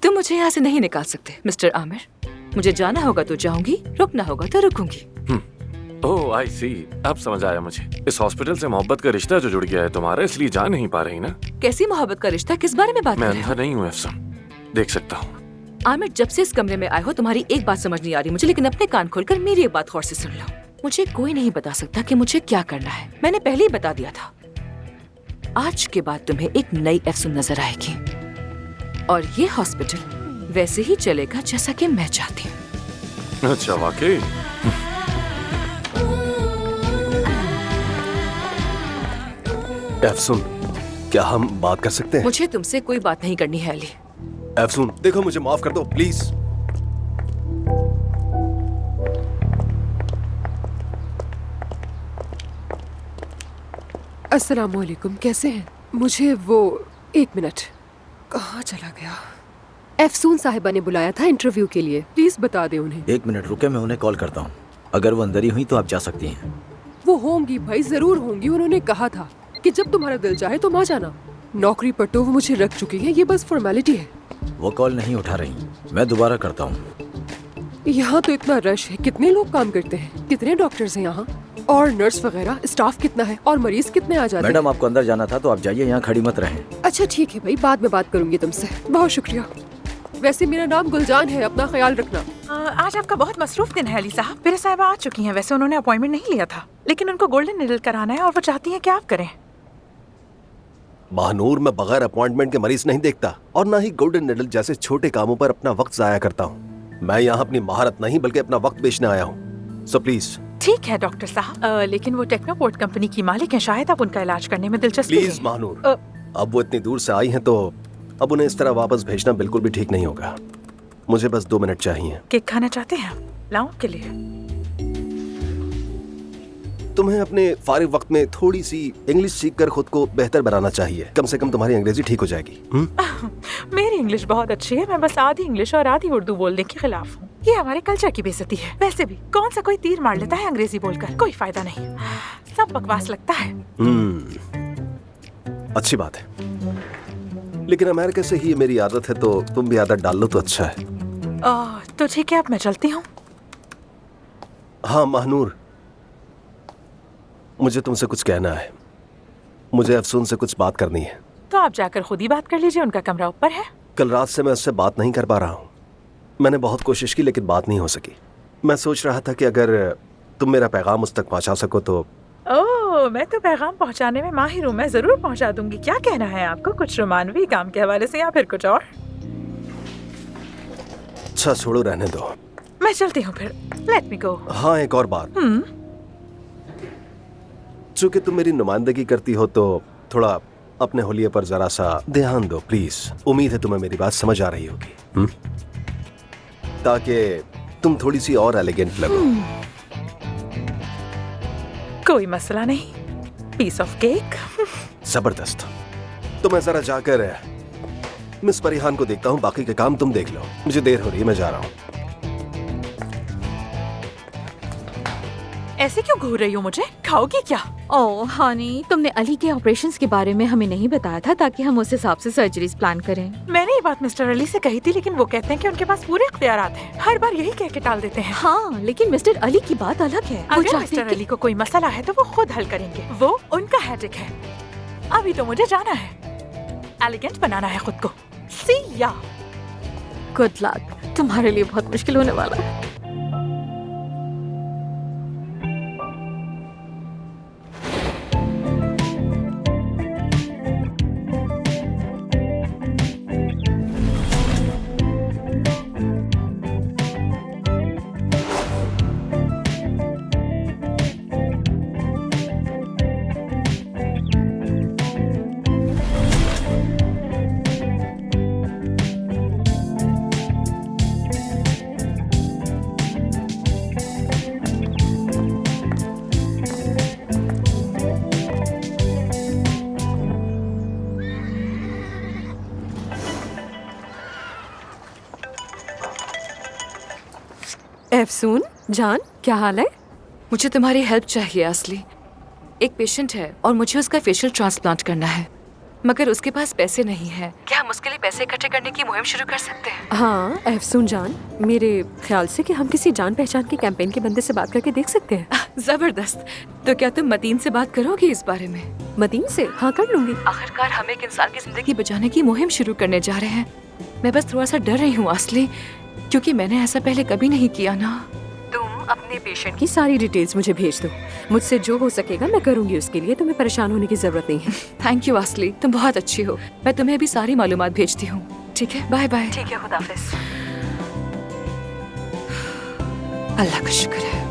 तुम मुझे यहाँ से नहीं निकाल सकते मिस्टर आमिर। मुझे जाना होगा तो जाऊंगी, रुकना होगा तो रुकूंगी। ओह आई सी, अब समझ आया मुझे। इस हॉस्पिटल से मोहब्बत का रिश्ता जो जुड़ गया है तुम्हारा, इसलिए जा नहीं पा रही ना। कैसी मोहब्बत का रिश्ता, किस बारे में बात मैं कर रहे अंधा नहीं हूँ अफसन, देख सकता हूँ। आमिर, जब से इस कमरे में आए हो तुम्हारी एक बात समझ नहीं आ रही मुझे, लेकिन अपने कान खोलकर मेरी एक बात गौर से सुन लो। मुझे कोई नहीं बता सकता कि मुझे क्या करना है, मैंने पहले ही बता दिया था। आज के बाद तुम्हें एक नई अफसून नजर आएगी और ये हॉस्पिटल वैसे ही चलेगा जैसा कि मैं चाहती हूँ। अच्छा वाकई? अफसून, क्या हम बात कर सकते हैं? मुझे तुमसे कोई बात नहीं करनी है अली। अफसून देखो, मुझे माफ कर दो प्लीज। अस्सलामुअलैकुम, कैसे हैं? मुझे वो 1 मिनट, कहाँ चला गया? अफसून साहिबा ने बुलाया था इंटरव्यू के लिए, प्लीज बता दे उन्हें। 1 मिनट रुके, मैं उन्हें कॉल करता हूँ। अगर वो अंदर ही हुई तो आप जा सकती हैं। वो होंगी भाई, जरूर होंगी। उन्होंने कहा था कि जब तुम्हारा दिल चाहे तुम आ जाना। नौकरी पर तो वो मुझे रख चुकी है, ये बस फॉर्मेलिटी है। वो कॉल नहीं उठा रही, मैं दोबारा करता हूँ। यहाँ तो इतना रश है, कितने लोग काम करते हैं, कितने डॉक्टर्स हैं यहाँ, और नर्स वगैरह, स्टाफ कितना है, और मरीज कितने आ जाते हैं। मैडम, आपको अंदर जाना था तो आप जाइए, यहाँ खड़ी मत रहें। अच्छा ठीक है भाई, बाद में बात करूंगी तुमसे। बहुत शुक्रिया। वैसे मेरा नाम गुलजान है, अपना ख्याल रखना। आज आपका बहुत मसरूफ दिन है अली साहब। मेरे साहिबा आ चुकी हैं। वैसे उन्होंने अपॉइंटमेंट नहीं लिया था, लेकिन उनको गोल्डन निडल कराना है और वो चाहती हैं कि आप करें। महानूर, मैं बगैर अपॉइंटमेंट के मरीज नहीं देखता, और ना ही गोल्डन निडल जैसे छोटे कामों पर अपना वक्त जाया करता हूँ। मैं यहाँ अपनी महारत नहीं बल्कि अपना वक्त बेचने आया हूँ, सो प्लीज। ठीक है डॉक्टर साहब, लेकिन वो टेक्नोपोर्ट कंपनी की मालिक हैं, शायद आप उनका इलाज करने में दिलचस्पी प्लीज महानूर, अब वो इतनी दूर से आई हैं तो अब उन्हें इस तरह वापस भेजना बिल्कुल भी ठीक नहीं होगा। मुझे बस 2 मिनट चाहिए। केक खाना चाहते हैं? लाऊं के लिए? तुम्हें अपने फारिग वक्त में थोड़ी सी इंग्लिश सीखकर खुद को बेहतर बनाना चाहिए। कम से कम तुम्हारी अंग्रेजी ठीक हो जाएगी। मेरी इंग्लिश बहुत अच्छी है, मैं बस आधी इंग्लिश और आधी उर्दू बोलने के खिलाफ हूँ। ये हमारे कल्चर की बेइज्जती है। वैसे भी कौन सा कोई तीर मार लेता है अंग्रेजी बोलकर, कोई फायदा नहीं, सब बकवास लगता है। अच्छी बात है, लेकिन अमेरिका से ही मेरी आदत है, तो तुम भी आदत डाल लो तो अच्छा है। तो ठीक है, अब मैं चलती हूँ। हाँ महानूर, मुझे तुमसे कुछ कहना है। मुझे अफसून से कुछ बात करनी है। तो आप जाकर खुद ही बात कर लीजिए, उनका कमरा ऊपर है। कल रात से मैं उससे बात नहीं कर पा रहा हूँ। मैंने बहुत कोशिश की लेकिन बात नहीं हो सकी। मैं सोच रहा था कि अगर तुम मेरा पैगाम उस तक पहुँचा सको तो। ओह, मैं तो पैगाम पहुँचाने में माहिर हूँ, मैं जरूर पहुँचा दूंगी। क्या कहना है आपको, कुछ रोमानवी काम के हवाले से या फिर कुछ और? अच्छा छोड़ो, रहने दो, मैं चलती हूँ फिर। लेट मी गो। हाँ, एक और बात, चूंकि तुम मेरी नुमाइंदगी करती हो तो थोड़ा अपने होलिये पर जरा सा ध्यान दो प्लीज। उम्मीद है तुम्हें मेरी बात समझ आ रही होगी, ताकि तुम थोड़ी सी और एलिगेंट लगो। कोई मसला नहीं, पीस ऑफ केक। जबरदस्त। तो मैं जरा जाकर मिस परिहान को देखता हूँ, बाकी के काम तुम देख लो। मुझे देर हो रही है, मैं जा रहा हूँ। ऐसे क्यों घूर रही हो मुझे? खाओगी क्या? ओह हनी, तुमने अली के ऑपरेशंस के बारे में हमें नहीं बताया था ताकि हम उस हिसाब से सर्जरीज प्लान करें। मैंने ये बात मिस्टर अली से कही थी, लेकिन वो कहते हैं कि उनके पास पूरे इख्तियारात हैं। हर बार यही कह के टाल देते हैं। हाँ, लेकिन मिस्टर अली की बात अलग है। वो अगर चाहते मिस्टर हैं कि- अली को कोई मसला है तो वो खुद हल करेंगे, वो उनका हेडेक है। अभी तो मुझे जाना है, एलिगेंट बनाना है खुद को। सी या गुड लक, तुम्हारे लिए बहुत मुश्किल होने वाला है। अफसून जान, क्या हाल है? मुझे तुम्हारी हेल्प चाहिए असली। एक पेशेंट है और मुझे उसका फेशियल ट्रांसप्लांट करना है। मगर उसके पास पैसे नहीं है। क्या हम उसके लिए पैसे इकट्ठे करने की मुहिम शुरू कर सकते हैं? हाँ अफसून जान, मेरे ख्याल से कि हम किसी जान पहचान के कैंपेन के बंदे से बात करके देख सकते हैं। जबरदस्त। तो क्या तुम मतीन से बात करोगी इस बारे में? मतीन से? हाँ कर लूंगी। आखिरकार हम एक इंसान की जिंदगी बचाने की मुहिम शुरू करने जा रहे हैं। मैं बस थोड़ा सा डर रही हूँ असली, क्योंकि मैंने ऐसा पहले कभी नहीं किया ना। तुम अपने पेशेंट की सारी डिटेल्स मुझे भेज दो। मुझसे जो हो सकेगा मैं करूंगी उसके लिए, तुम्हें परेशान होने की जरूरत नहीं है। थैंक यू असली, तुम बहुत अच्छी हो। मैं तुम्हें भी सारी मालूमात भेजती हूँ। ठीक है, बाय बाय। ठीक है, खुदा हाफिज। अल्लाह का शुक्र है।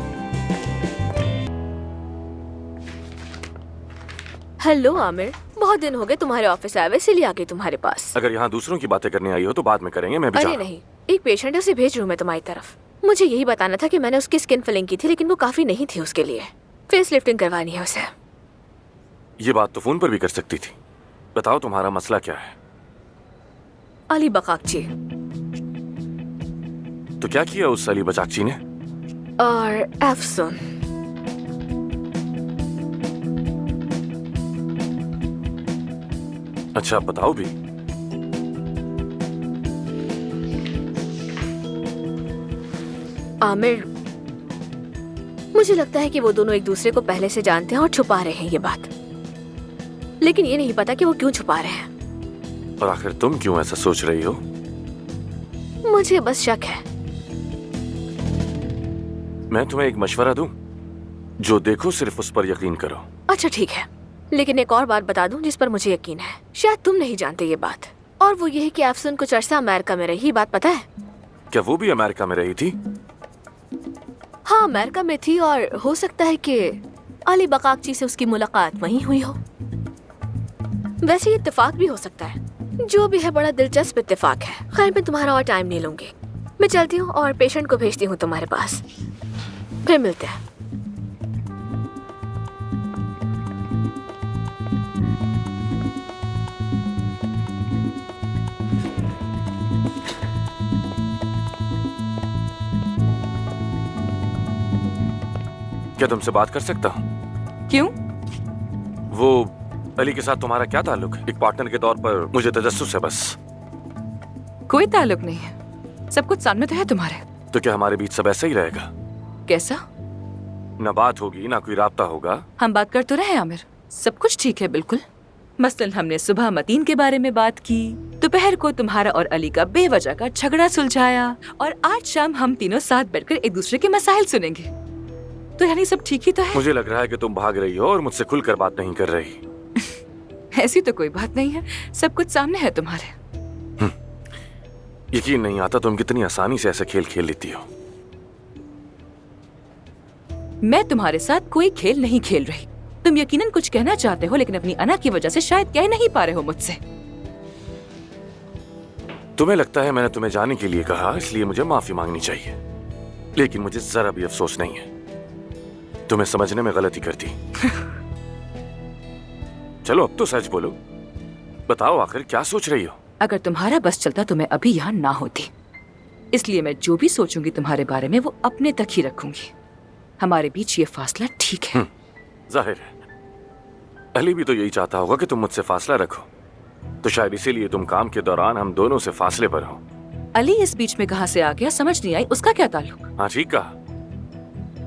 हेलो आमिर, बहुत दिन हो गए तुम्हारे ऑफिस आए हुए, इसीलिए आ गई तुम्हारे पास। अगर यहाँ दूसरों की बातें करने आई हो तो बाद में करेंगे, मैं भी अरे जा रहा हूँ। नहीं, एक पेशेंट है, उसे भेज रही हूँ मैं तुम्हारी तरफ। मुझे यही बताना था कि मैंने उसकी स्किन फिलिंग की थी, लेकिन वो काफी नहीं थी उसके लिए। फेस लिफ्टिंग करवानी है उसे। ये बात तो फोन पर भी कर सकती थी। बताओ तुम्हारा मसला क्या है? अली बकाकची। तो क्या किया उस अली बचाकची ने? और एफसून। अच्छा बताओ भी। आमिर, मुझे लगता है कि वो दोनों एक दूसरे को पहले से जानते हैं और छुपा रहे हैं ये बात, लेकिन ये नहीं पता कि वो क्यों छुपा रहे हैं। और आखिर तुम क्यों ऐसा सोच रही हो? मुझे बस शक है। मैं तुम्हें एक मशवरा दूं? जो देखो सिर्फ उस पर यकीन करो। अच्छा ठीक है, लेकिन एक और बात बता दूं जिस पर मुझे यकीन है। शायद तुम नहीं जानते ये बात, और वो ये है कि एफसून कुछ अरसा अमेरिका में रही। बात पता है? क्या वो भी अमेरिका में रही थी? हाँ अमेरिका में थी, और हो सकता है कि अली बकाकची से उसकी मुलाकात वहीं हुई हो। वैसे ये इत्तेफाक भी हो सकता है। जो भी है, बड़ा दिलचस्प इत्तेफाक है। खैर मैं तुम्हारा और टाइम नहीं लूंगी, मैं चलती हूँ और पेशेंट को भेजती हूँ तुम्हारे पास। फिर मिलते हैं। क्या तुमसे बात कर सकता हूँ? क्यों? वो अली के साथ तुम्हारा क्या ताल्लुक है? एक पार्टनर के तौर पर मुझे तजस्सुस है बस। कोई ताल्लुक नहीं है, सब कुछ सामने तो है तुम्हारे। तो क्या हमारे बीच सब ऐसा ही रहेगा? कैसा? ना बात होगी, ना कोई राब्ता होगा। हम बात कर तो रहे आमिर, सब कुछ ठीक है बिल्कुल। मसलन हमने सुबह मतीन के बारे में बात की, दोपहर को तुम्हारा और अली का बेवजह का झगड़ा सुलझाया, और आज शाम हम तीनों साथ बैठकर एक दूसरे के मसाइल सुनेंगे। तो यानी सब ठीक ही तो है। मुझे लग रहा है कि तुम भाग रही हो और मुझसे खुलकर बात नहीं कर रही। ऐसी तो कोई बात नहीं है, सब कुछ सामने है तुम्हारे। यकीन नहीं आता तुम कितनी आसानी से ऐसे खेल खेल लेती हो। मैं तुम्हारे साथ कोई खेल नहीं खेल रही। तुम यकीनन कुछ कहना चाहते हो, लेकिन अपनी अना की वजह से शायद कह नहीं पा रहे हो मुझसे। तुम्हें लगता है मैंने तुम्हें जाने के लिए कहा, इसलिए मुझे माफी मांगनी चाहिए, लेकिन मुझे जरा भी अफसोस नहीं है। तुम्हें समझने में गलती करती। चलो अब तो सच बोलो, बताओ आखिर क्या सोच रही हो? अगर तुम्हारा बस चलता तो मैं अभी यहाँ ना होती, इसलिए मैं जो भी सोचूंगी तुम्हारे बारे में वो अपने तक ही रखूंगी। हमारे बीच ये फासला ठीक है। जाहिर है अली भी तो यही चाहता होगा कि तुम मुझसे फासला रखो, तो शायद इसीलिए तुम काम के दौरान हम दोनों से फासले पर हो। अली इस बीच में कहाँ से आ गया समझ नहीं आई, उसका क्या ताल्लुक? हाँ ठीक कहा,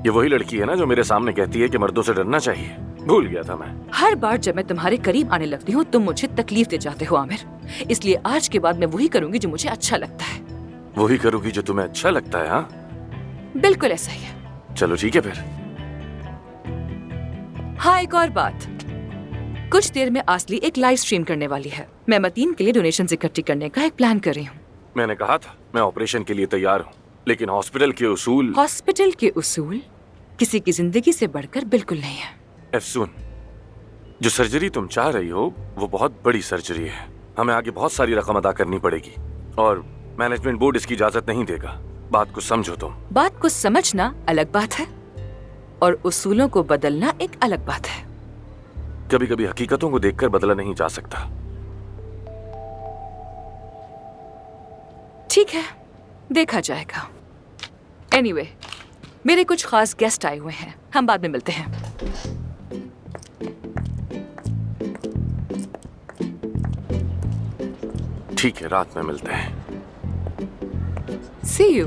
ये वही लड़की है ना जो मेरे सामने कहती है कि मर्दों से डरना चाहिए। भूल गया था मैं। हर बार जब मैं तुम्हारे करीब आने लगती हूँ तुम मुझे तकलीफ दे जाते हो आमिर, इसलिए आज के बाद मैं वही करूंगी जो मुझे अच्छा लगता है। वही करूंगी जो तुम्हें अच्छा लगता है? हाँ बिल्कुल ऐसा ही है। चलो ठीक है फिर। हाँ एक और बात, कुछ देर में आसली एक लाइव स्ट्रीम करने वाली है। मैं मतीन के लिए डोनेशन इकट्ठी करने का एक प्लान कर रही हूँ। मैंने कहा था मैं ऑपरेशन के लिए तैयार हूँ, लेकिन हॉस्पिटल के उसूल। हॉस्पिटल के उसूल किसी की जिंदगी से बढ़कर बिल्कुल नहीं है। एफसून, जो सर्जरी तुम चाह रही हो वो बहुत बड़ी सर्जरी है। हमें आगे बहुत सारी रकम अदा करनी पड़ेगी और मैनेजमेंट बोर्ड इसकी इजाजत नहीं देगा। बात को समझो तुम। बात को समझना अलग बात है और उसूलों को बदलना एक अलग बात है। कभी कभी हकीकतों को देखकर बदला नहीं जा सकता। ठीक है, देखा जाएगा। एनीवे, मेरे कुछ खास गेस्ट आए हुए हैं, हम बाद में मिलते हैं। ठीक है, रात में मिलते हैं। सी यू।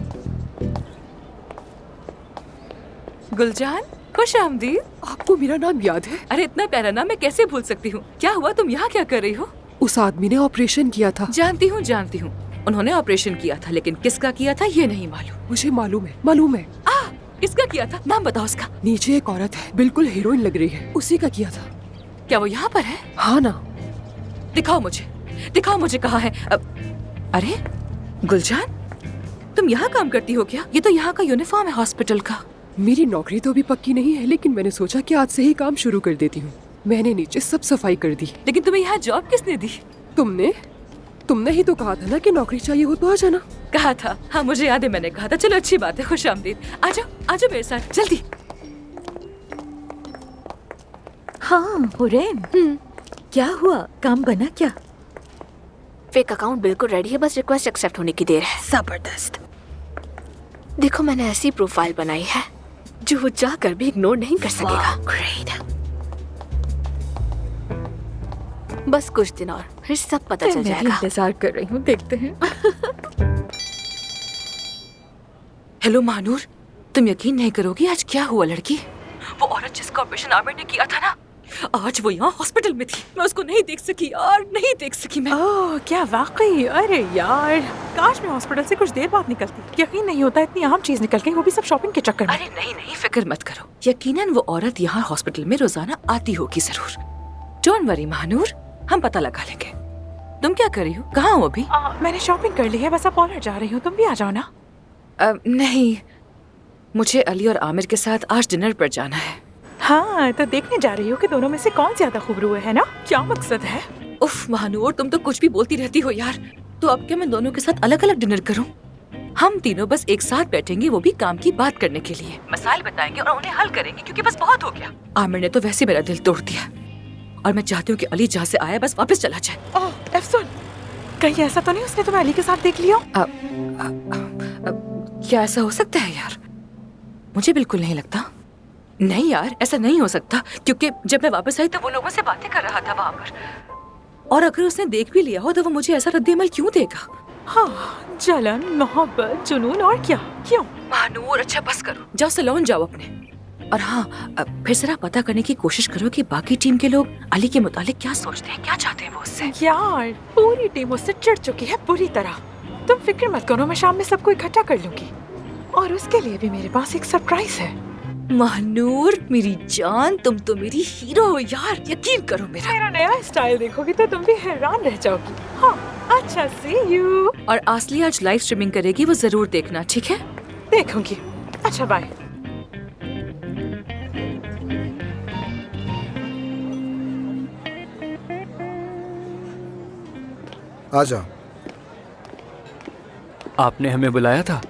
गुलजान, खुश आमदीद। आपको मेरा नाम याद है? अरे इतना प्यारा नाम मैं कैसे भूल सकती हूँ। क्या हुआ, तुम यहाँ क्या कर रही हो? उस आदमी ने ऑपरेशन किया था। जानती हूँ। उन्होंने ऑपरेशन किया था, लेकिन किसका किया था ये नहीं मालूम। मुझे मालूम है। किसका किया था, नाम बताओ उसका। नीचे एक औरत है, बिल्कुल हीरोइन लग रही है, उसी का किया था। क्या वो यहाँ पर है? हाँ ना। दिखाओ मुझे कहाँ है। अरे गुलजान, तुम यहाँ काम करती हो क्या? ये तो यहाँ का यूनिफॉर्म है हॉस्पिटल का। मेरी नौकरी तो अभी पक्की नहीं है, लेकिन मैंने सोचा कि आज से ही काम शुरू कर देती हूँ। मैंने नीचे सब सफाई कर दी। लेकिन तुम्हें यहाँ जॉब किसने दी? तुमने ही तो कहा था ना कि नौकरी चाहिए हो तो आ जाना। कहा था? हाँ मुझे याद है, मैंने कहा था। चलो अच्छी बात है, खुश आमदीद। आ जाओ मेरे साथ जल्दी। हाँ हुरैन, क्या हुआ, काम बना क्या? फेक अकाउंट बिल्कुल रेडी है, बस रिक्वेस्ट एक्सेप्ट होने की देर है। जबरदस्त। देखो मैंने ऐसी प्रोफाइल बनाई है जो वो जाकर भी इग्नोर नहीं कर सकेगा। ग्रेट। बस कुछ दिन और फिर सब पता चल मैं भी जाएगा। इंतजार कर रही हूँ, देखते हैं। हेलो महानूर, तुम यकीन नहीं करोगी आज क्या हुआ लड़की। वो औरत जिसका ऑपरेशन आमिर ने किया था ना, आज वो यहाँ हॉस्पिटल में थी। मैं उसको नहीं देख सकी यार, नहीं देख सकी मैं। ओह क्या वाकई, अरे यार काश मैं हॉस्पिटल से कुछ देर बाद निकलती। यकीन नहीं होता इतनी आम चीज निकल गई, वो भी सब शॉपिंग के चक्कर में। अरे नहीं, फिक्र मत करो। यकीनन वो औरत यहाँ हॉस्पिटल में रोजाना आती होगी जरूर। डोंट वरी महानूर, हम पता लगा लेंगे। तुम क्या कर रही हो, कहाँ हो अभी? मैंने शॉपिंग कर ली है, बस अब पार्लर जा रही हूँ, तुम भी आ जाओ ना। नहीं, मुझे अली और आमिर के साथ आज डिनर पर जाना है। हाँ तो देखने जा रही हो कि दोनों में से कौन ज्यादा खूबरू है ना? क्या मकसद है? उफ महानूर, तुम तो कुछ भी बोलती रहती हो यार। तो अब क्या मैं दोनों के साथ अलग अलग डिनर करूं? हम तीनों बस एक साथ बैठेंगे, वो भी काम की बात करने के लिए। मसाइल बताएंगे और उन्हें हल करेंगे, क्योंकि बस बहुत हो गया। आमिर ने तो वैसे मेरा दिल तोड़ दिया और मैं चाहती हूँ कि अली जहाँ से आया बस वापस चला जाए। ओह अफसोस, कहीं ऐसा तो नहीं उसने तुम्हें अली के साथ देख लिया? क्या ऐसा हो सकता है यार? मुझे बिल्कुल नहीं लगता। नहीं यार, ऐसा नहीं हो सकता, क्योंकि जब मैं वापस आई तो वो लोगों से बातें कर रहा था वहाँ पर। और अगर उसने देख भी लिया हो तो वो मुझे ऐसा रद्द-ए-अमल क्यों देगा? हाँ, जलन, मोहब्बत, जुनून और क्या? क्यों? महानूर अच्छा बस करो, जाओ सैलून जाओ अपने। और हाँ, फिर जरा पता करने की कोशिश करो कि बाकी टीम के लोग अली के मुतालिक क्या सोचते हैं, क्या चाहते हैं वो उससे। यार पूरी टीम उससे चिढ़ चुकी है बुरी तरह। तुम फिक्र मत करो, मैं शाम में सबको इकट्ठा कर लूंगी और उसके लिए भी मेरे पास एक सरप्राइज है। महानूर मेरी जान, तुम तो मेरी हीरो हो यार, यकीन करो मेरा नया स्टाइल देखोगी तो तुम भी हैरान रह जाओगी। हाँ अच्छा, सी यू। और आसली आज लाइव स्ट्रीमिंग करेगी, वो जरूर देखना, ठीक है? देखूंगी। अच्छा बाय। आ जाओ। आपने हमें बुलाया था?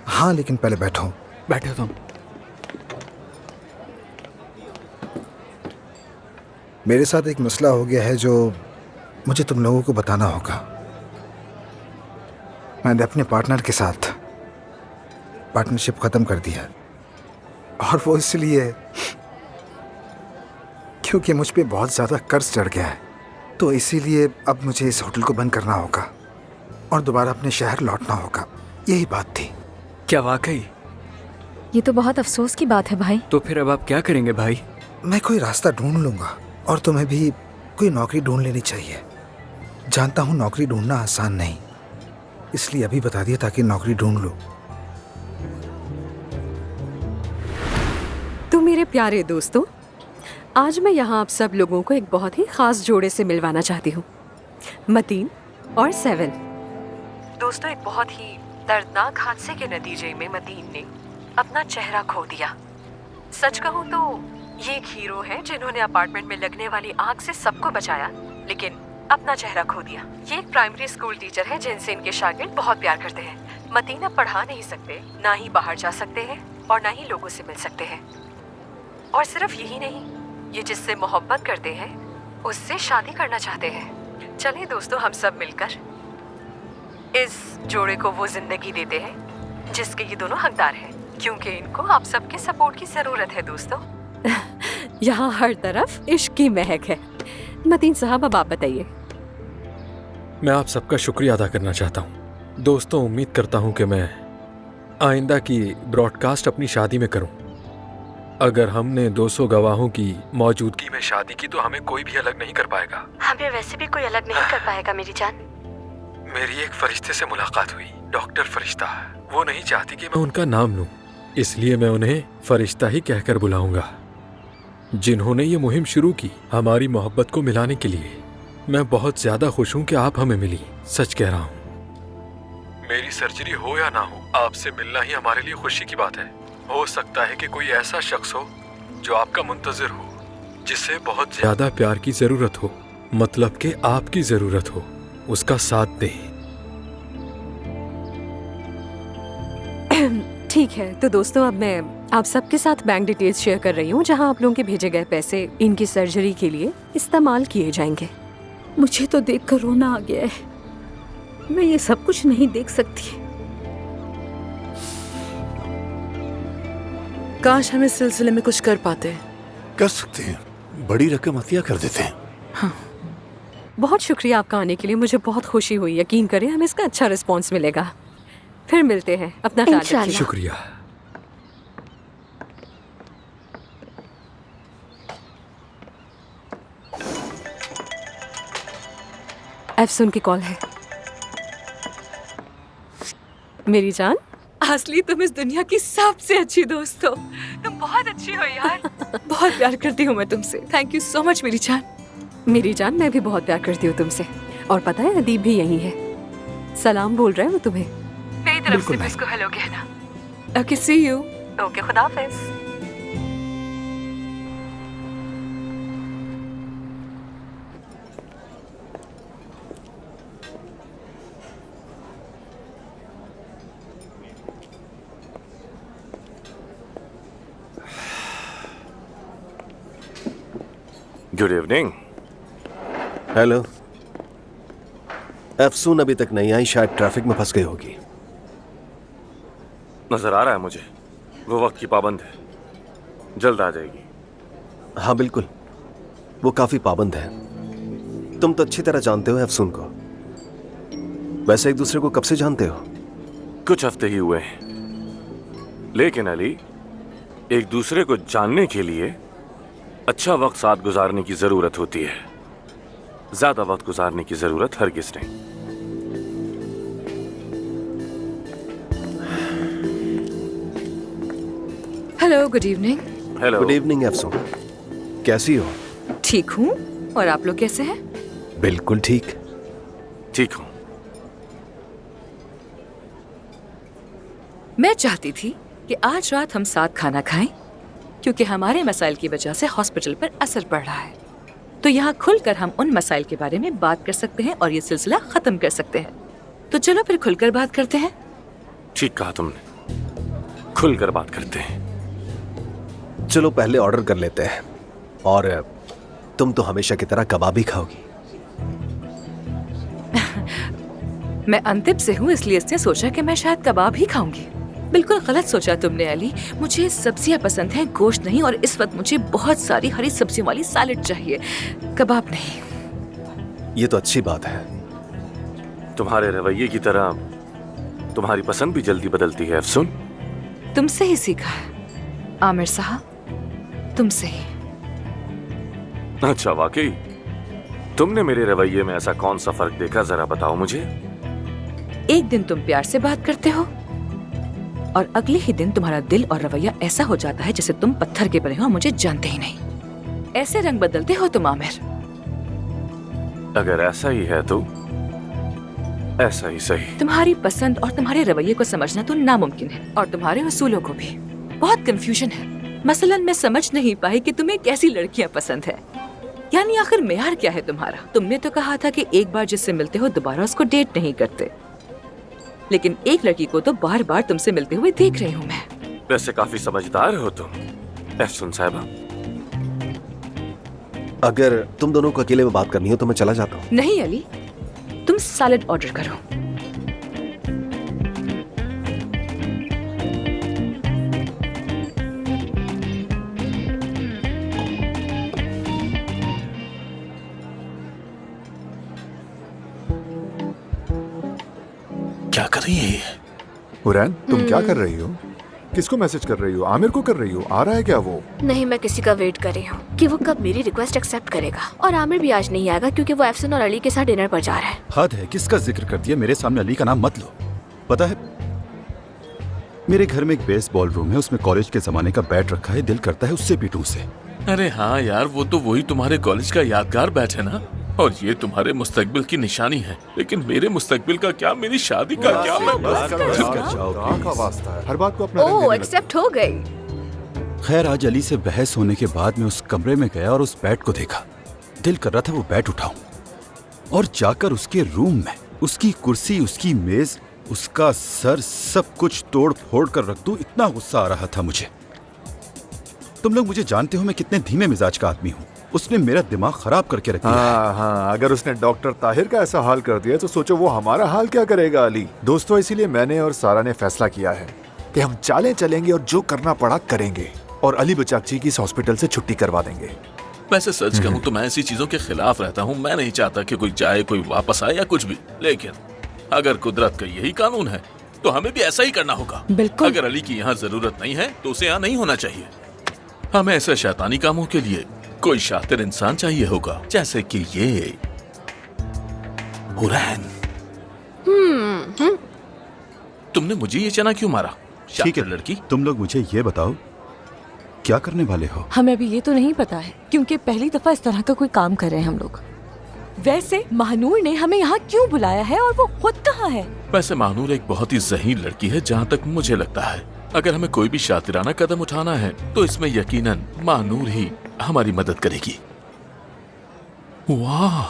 हाँ लेकिन पहले बैठो। बैठो तुम। मेरे साथ एक मसला हो गया है जो मुझे तुम लोगों को बताना होगा। मैंने अपने पार्टनर के साथ पार्टनरशिप खत्म कर दिया और वो इसलिए क्योंकि मुझ पे बहुत ज़्यादा कर्ज चढ़ गया है। तो इसीलिए अब मुझे इस होटल को बंद करना होगा और दोबारा अपने शहर लौटना होगा। यही बात थी। क्या वाकई? ये तो बहुत अफसोस की बात है भाई। तो फिर अब आप क्या करेंगे भाई? मैं कोई रास्ता ढूंढ लूंगा और तुम्हें भी कोई नौकरी ढूंढ लेनी चाहिए। जानता हूँ नौकरी ढूंढना आसान नहीं, इसलिए अभी बता दिया ताकि नौकरी ढूंढ लो। तो मेरे प्यारे दोस्तों, आज मैं यहाँ आप सब लोगों को एक बहुत ही खास जोड़े से मिलवाना चाहती हूँ, मतीन और सेवन। दोस्तों, एक बहुत ही दर्दनाक हादसे के नतीजे में मतीन ने अपना चेहरा खो दिया। सच कहूँ तो ये एक हीरो है जिन्होंने अपार्टमेंट में लगने वाली आग से सबको बचाया, लेकिन अपना चेहरा खो दिया। ये एक प्राइमरी स्कूल टीचर है जिनसे इनके शागिर्द बहुत प्यार करते हैं। मतीन अब पढ़ा नहीं सकते, ना ही बाहर जा सकते हैं और ना ही लोगों से मिल सकते हैं। और सिर्फ यही नहीं, ये जिससे मोहब्बत करते हैं उससे शादी करना चाहते हैं। चलिए दोस्तों, हम सब मिलकर इस जोड़े को वो जिंदगी देते हैं जिसके ये दोनों हकदार हैं, क्योंकि इनको आप सबके सपोर्ट की जरूरत है। दोस्तों, यहाँ हर तरफ इश्क की महक है। मतीन साहब, अब आप बताइए। मैं आप सबका शुक्रिया अदा करना चाहता हूँ। दोस्तों, उम्मीद करता हूँ कि मैं आइंदा की ब्रॉडकास्ट अपनी शादी में करूँ। अगर हमने 200 गवाहों की मौजूदगी में शादी की तो हमें कोई भी अलग नहीं कर पाएगा। हमें वैसे भी कोई अलग नहीं कर पाएगा मेरी जान। मेरी एक फरिश्ते से मुलाकात हुई, डॉक्टर फरिश्ता। वो नहीं चाहती कि मैं उनका नाम लूं, इसलिए मैं उन्हें फरिश्ता ही कहकर बुलाऊंगा। जिन्होंने ये मुहिम शुरू की हमारी मोहब्बत को मिलाने के लिए। मैं बहुत ज्यादा खुश हूँ कि आप हमें मिली, सच कह रहा हूँ। मेरी सर्जरी हो या ना हो, आपसे मिलना ही हमारे लिए खुशी की बात है। हो सकता है कि कोई ऐसा शख्स हो जो आपका मुंतजिर हो, जिसे बहुत ज्यादा प्यार की जरूरत हो, मतलब कि आपकी जरूरत हो, उसका साथ दें। ठीक है, तो दोस्तों अब मैं आप सबके साथ बैंक डिटेल्स शेयर कर रही हूँ, जहाँ आप लोगों के भेजे गए पैसे इनकी सर्जरी के लिए इस्तेमाल किए जाएंगे। मुझे तो देखकर रोना आ गया है। मैं ये सब कुछ नहीं देख सकती। काश हम इस सिलसिले में कुछ कर पाते। कर सकते हैं, बड़ी रकम हत्या कर देते हैं। हाँ। बहुत शुक्रिया आपका आने के लिए, मुझे बहुत खुशी हुई। यकीन करें हमें इसका अच्छा रिस्पॉन्स मिलेगा। फिर मिलते हैं, अपना ख्याल रखिए। शुक्रिया। एफसून की कॉल है। मेरी जान, असली तुम इस दुनिया की सबसे अच्छी दोस्त हो। तुम बहुत अच्छी हो यार। बहुत प्यार करती हूँ मैं तुमसे। थैंक यू सो मच मेरी जान। मेरी जान, मैं भी बहुत प्यार करती हूँ तुमसे। और पता है अदीब भी यही है, सलाम बोल रहा है वो तुम्हें। मेरी तरफ से उसको हेलो कहना। Okay, C you. ओके, खुदा हाफिज। Good evening. हेलो। अफसून अभी तक नहीं आई, शायद ट्रैफिक में फंस गई होगी। नजर आ रहा है मुझे, वो वक्त की पाबंद है, जल्द आ जाएगी। हाँ बिल्कुल, वो काफी पाबंद है। तुम तो अच्छी तरह जानते हो अफसून को। वैसे एक दूसरे को कब से जानते हो? कुछ हफ्ते ही हुए हैं, लेकिन अली, एक दूसरे को जानने के लिए अच्छा वक्त साथ गुजारने की जरूरत होती है। ज्यादा वक्त गुजारने की जरूरत हरगिज नहीं। Hello, good evening. Hello, good evening Afsoon, कैसी हो? ठीक हूँ, और आप लोग कैसे हैं? बिल्कुल ठीक। ठीक हूँ। मैं चाहती थी कि आज रात हम साथ खाना खाएं, क्योंकि हमारे मसाइल की वजह से हॉस्पिटल पर असर पड़ रहा है। तो यहाँ खुलकर हम उन मसाइल के बारे में बात कर सकते हैं और ये सिलसिला खत्म कर सकते हैं। तो चलो फिर खुलकर बात करते हैं। ठीक कहा तुमने, खुलकर बात करते हैं। चलो पहले ऑर्डर कर लेते हैं। और तुम तो हमेशा की तरह कबाब ही खाओगी। मैं अंतिम से हूँ, इसलिए इसने सोचा कि मैं शायद कबाब ही खाऊंगी। बिल्कुल गलत सोचा तुमने अली। मुझे सब्जियां पसंद हैं, गोश्त नहीं, और इस वक्त मुझे बहुत सारी हरी सब्जियों वाली सैलेड चाहिए, कबाब नहीं। ये तो अच्छी बात है। तुम्हारे रवैये की तरह तुम्हारी पसंद भी जल्दी बदलती है अफसून। तुमसे ही सीखा है आमिर साहब, तुमसे ही। अच्छा, वाकई तुमने मेरे रवैये में ऐसा कौन सा फर्क देखा, जरा बताओ मुझे। एक दिन तुम प्यार से बात करते हो और अगले ही दिन तुम्हारा दिल और रवैया ऐसा हो जाता है जैसे तुम पत्थर के बने हो और मुझे जानते ही नहीं। ऐसे रंग बदलते हो तुम आमिर। अगर ऐसा ही है तो ऐसा ही सही। तुम्हारी पसंद और तुम्हारे रवैये को समझना तो नामुमकिन है, और तुम्हारे उसूलों को भी। बहुत कंफ्यूजन है। मसलन मैं समझ नहीं पाई कि तुम्हें कैसी लड़कियां पसंद है, यानी आखिर मेयार क्या है तुम्हारा। तुमने तो कहा था कि एक बार जिससे मिलते हो दोबारा उसको डेट नहीं करते, लेकिन एक लड़की को तो बार बार तुमसे मिलते हुए देख रही हूँ मैं। वैसे काफी समझदार हो तुम अहसन साहिबा। अगर तुम दोनों को अकेले में बात करनी हो तो मैं चला जाता हूँ। नहीं अली, तुम सैलेड ऑर्डर करो। अरे हुरैन, तुम क्या कर रही हो? किसको मैसेज कर रही हो? आमिर को कर रही हो? आ रहा है क्या वो? नहीं, मैं किसी का वेट कर रही हूँ कि वो कब मेरी रिक्वेस्ट एक्सेप्ट करेगा। और आमिर भी आज नहीं आएगा क्योंकि वो एफसन और अली के साथ डिनर पर जा रहा है। हद है, किसका जिक्र कर दिया? मेरे सामने अली का नाम मत लो। पता है, मेरे घर में एक बेसबॉल रूम है, उसमें कॉलेज के जमाने का बैट रखा है, दिल करता है उससे पीटूं उसे। अरे हाँ यार, वो तो वही तुम्हारे कॉलेज का यादगार बैट है ना, और ये तुम्हारे मुस्तकबिल की निशानी है। लेकिन मेरे मुस्तकबिल का क्या, मेरी शादी का क्या? हर बात को अपना ओह, एक्सेप्ट हो गई। खैर, आज अली से बहस होने के बाद मैं उस कमरे में गया और उस बैट को देखा। दिल कर रहा था वो बैट उठाऊं और जाकर उसके रूम में उसकी कुर्सी, उसकी मेज, उसका सर, सब कुछ तोड़ फोड़ कर रख दूं। इतना गुस्सा आ रहा था मुझे। तुम लोग मुझे जानते हो मैं कितने धीमे मिजाज का आदमी हूँ। उसने मेरा दिमाग खराब करके रख दिया। हाँ, अगर उसने डॉक्टर ताहिर का ऐसा हाल कर दिया तो सोचो वो हमारा हाल क्या करेगा अली। दोस्तों, इसीलिए मैंने और सारा ने फैसला किया है कि हम चालें चलेंगे और जो करना पड़ा करेंगे और अली बचाकची की इस हॉस्पिटल से छुट्टी करवा देंगे। वैसे सच कहूँ तो मैं ऐसी चीजों के खिलाफ रहता हूँ। मैं नहीं चाहता कि कोई जाए, कोई वापस आए या कुछ भी। लेकिन अगर कुदरत का यही कानून है तो हमें भी ऐसा ही करना होगा। बिल्कुल। अगर अली की यहाँ जरूरत नहीं है तो उसे यहाँ नहीं होना चाहिए। हमें ऐसे शैतानी कामों के लिए कोई शातिर इंसान चाहिए होगा, जैसे कि ये हुरैन। तुमने मुझे ये चना क्यों मारा? ठीक है लड़की, तुम लोग मुझे ये बताओ क्या करने वाले हो? हमें अभी ये तो नहीं पता है क्योंकि पहली दफा इस तरह का कोई काम कर रहे हैं हम लोग। वैसे महानूर ने हमें यहाँ क्यों बुलाया है और वो खुद कहाँ है? वैसे महानूर एक बहुत ही ज़हीन लड़की है, जहाँ तक मुझे लगता है। अगर हमें कोई भी शातिराना कदम उठाना है तो इसमें यकीनन महानूर ही हमारी मदद करेगी। वाह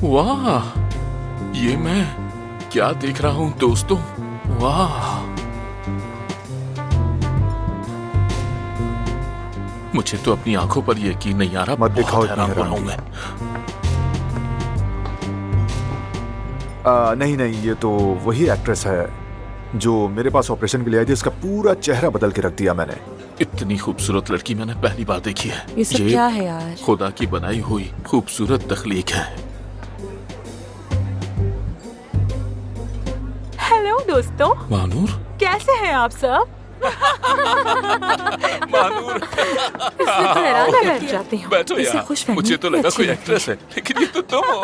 वाह, ये मैं क्या देख रहा हूँ दोस्तों? वाह, मुझे तो अपनी आंखों पर यकीन नहीं आ रहा। मत दिखाओ, हैरान हो रहा हूँ मैं। नहीं, ये तो वही एक्ट्रेस है जो मेरे पास ऑपरेशन के लिए आई थी। इसका पूरा चेहरा बदल के रख दिया मैंने। इतनी खूबसूरत लड़की मैंने पहली बार देखी है। ये सब क्या है यार? खुदा की बनाई हुई खूबसूरत तख्लीक है। हेलो दोस्तों। महानूर, कैसे हैं आप सब? महानूर, जाती हूँ। बैठो यार। मुझे तो लगा कोई एक्ट्रेस है, लेकिन ये तो तुम हो।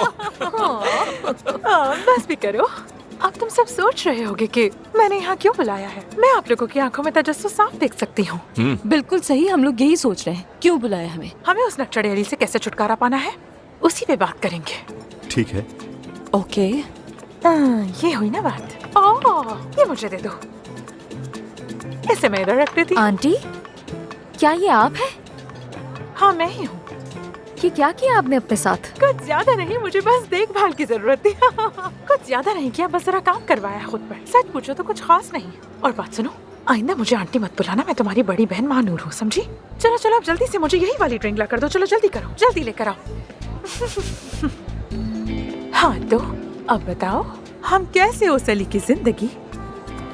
बस भी करो। अब तुम सब सोच रहे होगे कि मैंने यहाँ क्यों बुलाया है। मैं आप लोगों की आंखों में तजस्सुस साफ देख सकती हूँ। बिल्कुल सही, हम लोग यही सोच रहे हैं, क्यों बुलाया हमें? हमें उस नक्चड़े अली से कैसे छुटकारा पाना है, उसी पे बात करेंगे। ठीक है। ओके। ये हुई ना बात। ओह, ये मुझे दे दो। इसे मैं इधर रख देती। आंटी, क्या ये आप है? हाँ, मैं ही हूँ। ये क्या किया आपने अपने साथ? कुछ ज्यादा नहीं, मुझे बस देखभाल की जरूरत थी। कुछ ज्यादा नहीं किया, बस जरा काम करवाया खुद पर। सच पूछो तो कुछ खास नहीं। और बात सुनो, आइंदा मुझे आंटी मत बुलाना, मैं तुम्हारी बड़ी बहन महानूर हूँ, समझी? चलो चलो, अब जल्दी से मुझे यही वाली ड्रिंक ला कर दो। चलो जल्दी करो, जल्दी लेकर आओ। हाँ तो अब बताओ, हम कैसे उस अली की जिंदगी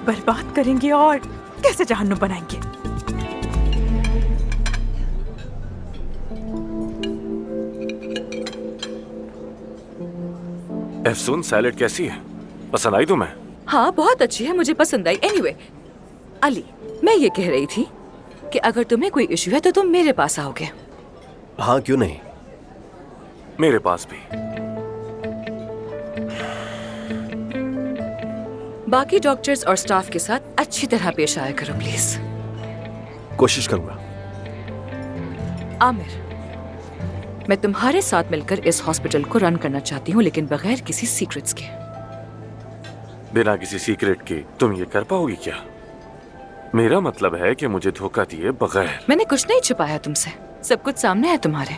बर्बाद करेंगे और कैसे जहन्नुम बनाएंगे? एफसून सैलेड कैसी है? पसंद आई तुम्हें? हाँ, बहुत अच्छी है, मुझे पसंद आई। एनीवे, अली, मैं ये कह रही थी कि अगर तुम्हें कोई इश्यू है तो तुम मेरे पास आओगे। हाँ, क्यों नहीं? मेरे पास भी। बाकी डॉक्टर्स और स्टाफ के साथ अच्छी तरह पेश आया करो प्लीज। कोशिश करूंगा। आमिर, मैं तुम्हारे साथ मिलकर इस हॉस्पिटल को रन करना चाहती हूँ, लेकिन बगैर किसी सीक्रेट्स के। बिना किसी सीक्रेट के तुम ये कर पाओगी क्या? मेरा मतलब है कि मुझे धोखा दिए बगैर। मैंने कुछ नहीं छुपाया तुमसे, सब कुछ सामने है तुम्हारे।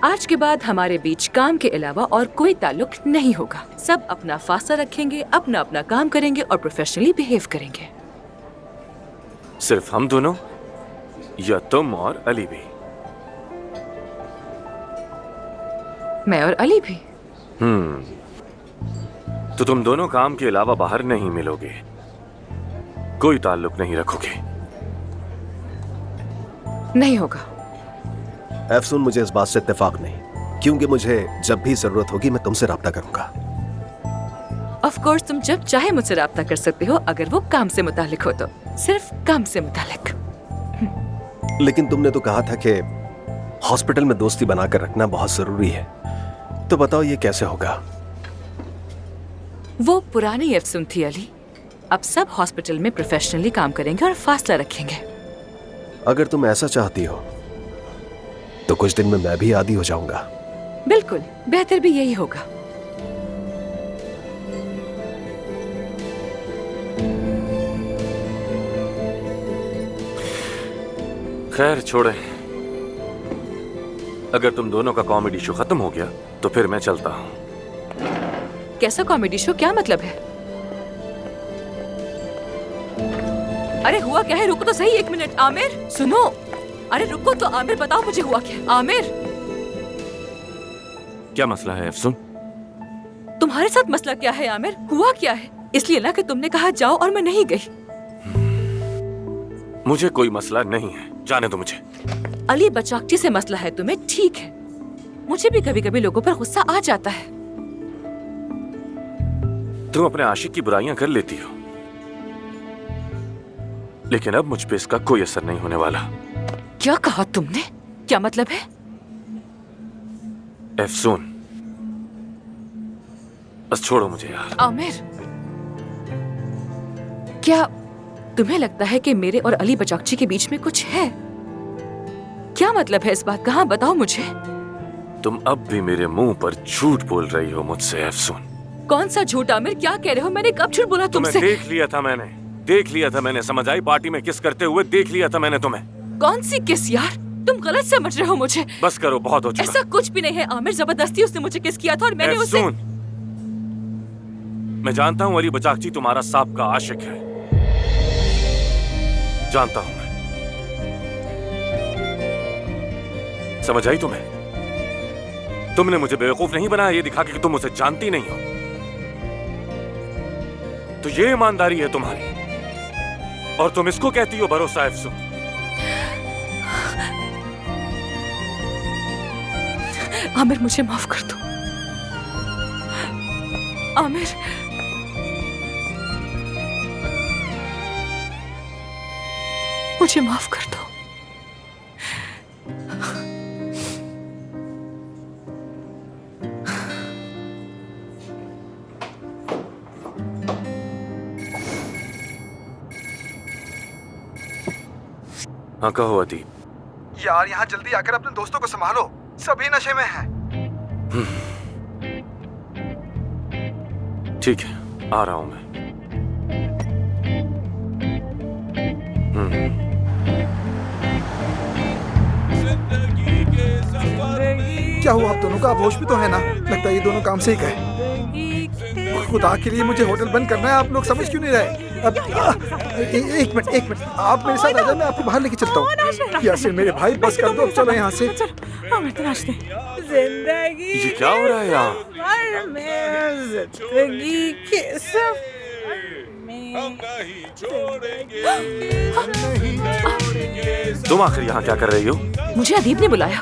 आज के बाद हमारे बीच काम के अलावा और कोई ताल्लुक नहीं होगा। सब अपना फासला रखेंगे, अपना अपना काम करेंगे और प्रोफेशनली बिहेव करेंगे। सिर्फ हम दोनों या तुम और अली भी? मैं और अली भी। तो तुम दोनों काम के अलावा बाहर नहीं मिलोगे, कोई ताल्लुक नहीं रखोगे? नहीं होगा। एफसून, मुझे इस बात से इत्तेफाक नहीं, क्योंकि मुझे जब भी जरूरत होगी मैं तुमसे राब्ता करूंगा। ऑफ कोर्स तुम जब चाहे मुझसे राब्ता कर सकते हो, अगर वो काम से मुतालिक हो तो, सिर्फ काम से मुतालिक। लेकिन तुमने तो कहा था कि हॉस्पिटल में दोस्ती बनाकर रखना बहुत जरूरी है, तो बताओ ये कैसे होगा? वो पुरानी अफसून थी अली। अब सब हॉस्पिटल में प्रोफेशनली काम करेंगे और फासला रखेंगे। अगर तुम ऐसा चाहती हो तो कुछ दिन में मैं भी आदी हो जाऊंगा। बिल्कुल, बेहतर भी यही होगा। खैर छोड़े, अगर तुम दोनों का कॉमेडी शो खत्म हो गया तो फिर मैं चलता हूँ। कैसा कॉमेडी शो? क्या मतलब है? अरे हुआ क्या है? रुको तो सही 1 मिनट। आमिर सुनो, अरे रुको तो आमिर, बताओ मुझे हुआ क्या? आमिर, क्या मसला है अफसून? तुम्हारे साथ मसला क्या है आमिर? हुआ क्या है? इसलिए ना कि तुमने कहा जाओ और मैं नहीं गई। मुझे कोई मसला नहीं है, जाने दो मुझे। अली बचाकची से मसला है तुम्हें, ठीक है। मुझे भी कभी कभी लोगों पर गुस्सा आ जाता है। तुम अपने आशिक की बुराइयां कर लेती हो, लेकिन अब मुझ पे इसका कोई असर नहीं होने वाला। क्या कहा तुमने? क्या मतलब है? अफसून, बस छोड़ो मुझे यार। आमिर, क्या तुम्हें लगता है कि मेरे और अली बचाकची के बीच में कुछ है? क्या मतलब है इस बात का? हाँ बताओ मुझे। तुम अब भी मेरे मुंह पर झूठ बोल रही हो मुझसे अफसून। कौन सा झूठ आमिर? क्या कह रहे हो? मैंने कब झूठ बोला तुमसे? देख लिया था मैंने, समझ आई? पार्टी में किस करते हुए देख लिया था मैंने तुम्हें। कौन सी किस यार? तुम गलत समझ रहे हो मुझे। बस करो, बहुत हो चुका। ऐसा कुछ भी नहीं है आमिर, जबरदस्ती उसने मुझे किस किया था और मैंने उसे। मैं जानता हूँ अली बचाकची तुम्हारा साबका आशिक है, जानता हूं मैं। समझ आई तुम्हें? तुमने मुझे बेवकूफ नहीं बनाया ये दिखा के कि तुम उसे जानती नहीं हो। तो ये ईमानदारी है तुम्हारी, और तुम इसको कहती हो भरोसा अफसून। आमिर मुझे माफ कर दो। आमिर, मुझे माफ कर दो। हाँ कहो अदीब। यार यहाँ जल्दी आकर अपने दोस्तों को संभालो, सभी नशे में हैं। ठीक है, आ रहा हूं मैं। क्या हुआ आप दोनों का? आप होश भी तो है ना? लगता है ये दोनों काम से ही गए। खुदा के लिए मुझे होटल बंद करना है, आप लोग समझ क्यों नहीं रहे? अब एक मिनट, आप मेरे साथ आ जाए, मैं आपको बाहर लेके चलता हूँ। यासिर मेरे भाई, बस कर दो, अब चलो यहाँ से। जिंदगी ये क्या हो रहा है यहाँ? जिंदगी के सफर तुम आखिर यहाँ क्या कर रही हो? मुझे अदीब ने बुलाया।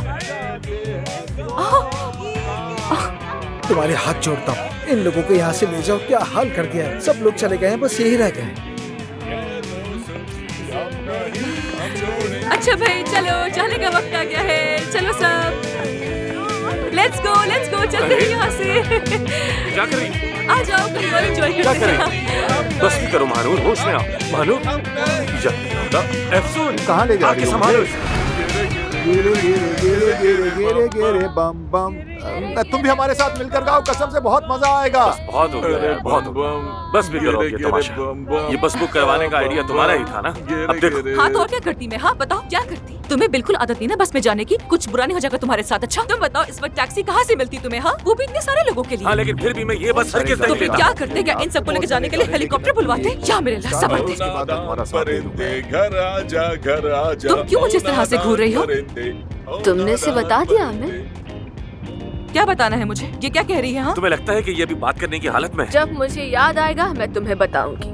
तुम्हारे हाथ जोड़ता हूँ, इन लोगों को यहाँ से ले जाओ। क्या हाल कर दिया है, सब लोग चले गए हैं, बस यही रह गए। अच्छा भाई चलो, जाने का वक्त आ गया है। चलो सब, लेट्स गो, चलते हैं यहाँ से। क्या कर रही? आ जाओ, कहीं और एंजॉय करते हैं। बस भी करो महानूर, होश में आओ। महानूर, अफसून कहाँ ले जा रही हो? संभालो। गेरे बम बम। तुम भी हमारे साथ मिलकर गाओ, कसम से बहुत मजा आएगा। बहुत हो गया यार, बहुत हो गया। बस भी करो ये तमाशा। ये बस बुक करवाने का आइडिया तुम्हारा ही था ना? अब देखो। हाँ तो और क्या करती मैं? हाँ बताओ क्या करती? तुम्हें बिल्कुल आदत नहीं ना बस में जाने की? कुछ बुरा नहीं हो जाएगा तुम्हारे साथ? अच्छा तुम बताओ, इस वक्त टैक्सी कहाँ से मिलती तुम्हें? हाँ, वो भी इतने सारे लोगों के लिए। हाँ लेकिन फिर भी मैं ये बस हरगिज़ नहीं तो फिर लेता। क्या करते? क्या इन सबको लेके जाने के लिए हेलीकॉप्टर बुलवाते? या मेरे अल्लाह सब्र दे। तुम क्यों मुझे इस तरह से घूर रही हो? तुमने इसे बता दिया हमें? क्या बताना है मुझे? ये क्या कह रही है? हाँ? तुम्हें लगता है कि ये अभी बात करने की हालत में है? जब मुझे याद आएगा मैं तुम्हें बताऊंगी।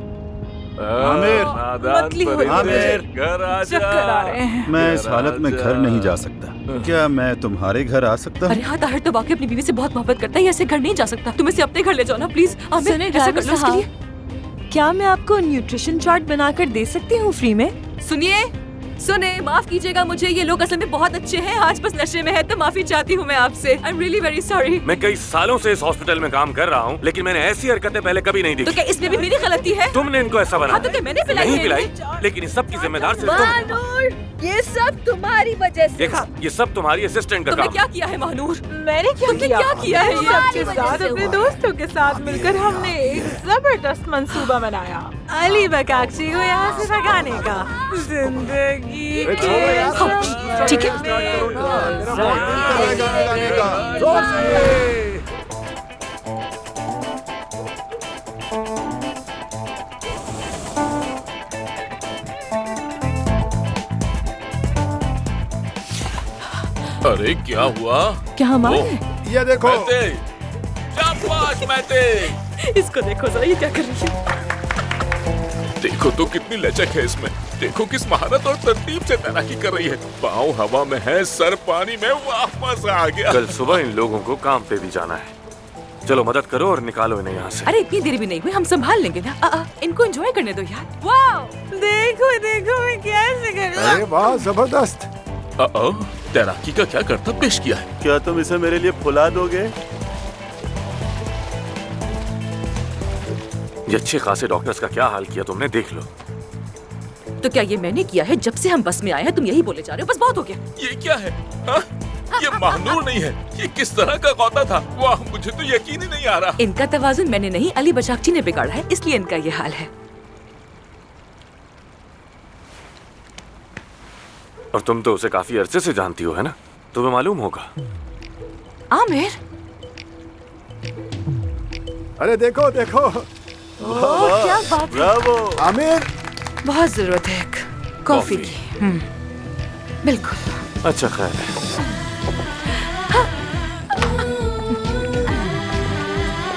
आमिर, मतली हो रही है। आमिर, घर आ चक्कर आ रहे हैं। मैं इस हालत में घर नहीं जा सकता। क्या मैं तुम्हारे घर आ सकता हूँ? अरे हाँ, ताहिर तो वाकई अपनी बीवी से बहुत मोहब्बत करता है, ऐसे घर नहीं जा सकता। तुम इसे अपने घर ले जाओ ना प्लीज। आमिर, सुने ऐसा ड्राइवर कर लो उसके साहब, लिए। क्या मैं आपको न्यूट्रिशन चार्ट बनाकर दे सकती हूँ फ्री में? सुनिए, माफ कीजिएगा मुझे, ये लोग असल में बहुत अच्छे हैं, आज बस नशे में है, तो माफी चाहती हूँ मैं आपसे। I am really very sorry. मैं कई सालों से इस हॉस्पिटल में काम कर रहा हूँ, लेकिन मैंने ऐसी हरकतें पहले कभी नहीं तो देखी। क्या इसमें भी मेरी गलती है? तुमने इनको ऐसा बनाया। हाँ, तो क्या मैंने पिलाई नहीं है पिलाई, इन्हें? लेकिन इस सब की जिम्मेदार सिर्फ तुम। महानूर, ये सब तुम्हारी वजह से। देखा, ये सब तुम्हारी असिस्टेंट का तुमने काम। क्या किया है महानूर? मैंने क्या तुमने क्या किया है? ये सबके साथ अपने दोस्तों के साथ मिलकर हमने एक जबरदस्त मंसूबा बनाया अली बकाक्षी को यहाँ से भगाने का। जिंदगी के ठीक है। अरे क्या हुआ? क्या हमारे? ये देखो, शाबाश महते। इसको देखो जरा, ये क्या कर रही है? देखो तो कितनी लचक है इसमें। देखो किस महारत और तरतीब से तैराकी कर रही है। पाँव हवा में है, सर पानी में। वाह, मजा आ गया। कल सुबह इन लोगों को काम पे भी जाना है। चलो मदद करो और निकालो इन्हें यहाँ से। अरे इतनी देर भी नहीं हुई, हम संभाल लेंगे ना। इनको एंजॉय करने दो यार। वाह, देखो देखो मैं कैसे कर रहा अरे वाह, जबरदस्त। तैराकी का क्या करतब पेश किया है? क्या तुम इसे मेरे लिए फुला दोगे? ये अच्छे खासे डॉक्टर्स का क्या हाल किया तुमने, देख लो। तो क्या ये मैंने किया है? जब से हम बस में आए हैं तुम यही बोले जा रहे हो, बस बहुत हो गया। ये क्या है? हा? ये महानूर नहीं है, ये किस तरह का गौता था? वाह, मुझे तो यकीन ही नहीं आ रहा। इनका तवाजुन मैंने नहीं, अली बचाकची ने बिगाड़ा है, इसलिए इनका ये हाल है। और तुम तो उसे काफी अरसे से जानती हो, है ना? तुम्हें मालूम होगा। आमिर, अरे देखो देखो, क्या बात है? ब्रावो आमिर। बहुत जरूरत है एक कॉफी की। बिल्कुल। अच्छा ख्याल है।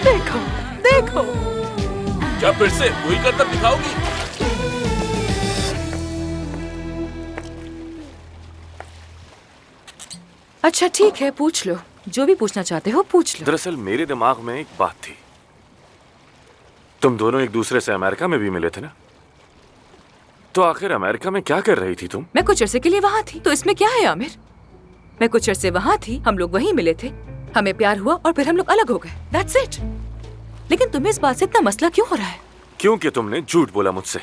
देखो देखो, क्या फिर से वही करतब दिखाओगी? अच्छा ठीक है, पूछ लो, जो भी पूछना चाहते हो पूछ लो। दरअसल मेरे दिमाग में एक बात थी। तुम दोनों एक दूसरे से अमेरिका में भी मिले थे ना? तो आखिर अमेरिका में क्या कर रही थी तुम? मैं कुछ अरसे के लिए वहाँ थी, तो इसमें क्या है आमिर? मैं कुछ अरसे वहाँ थी, हम लोग वहीं मिले थे, हमें प्यार हुआ और फिर हम लोग अलग हो गए। That's it। लेकिन तुम्हें इस बात से इतना मसला क्यों हो रहा है? क्योंकि तुमने झूठ बोला मुझसे।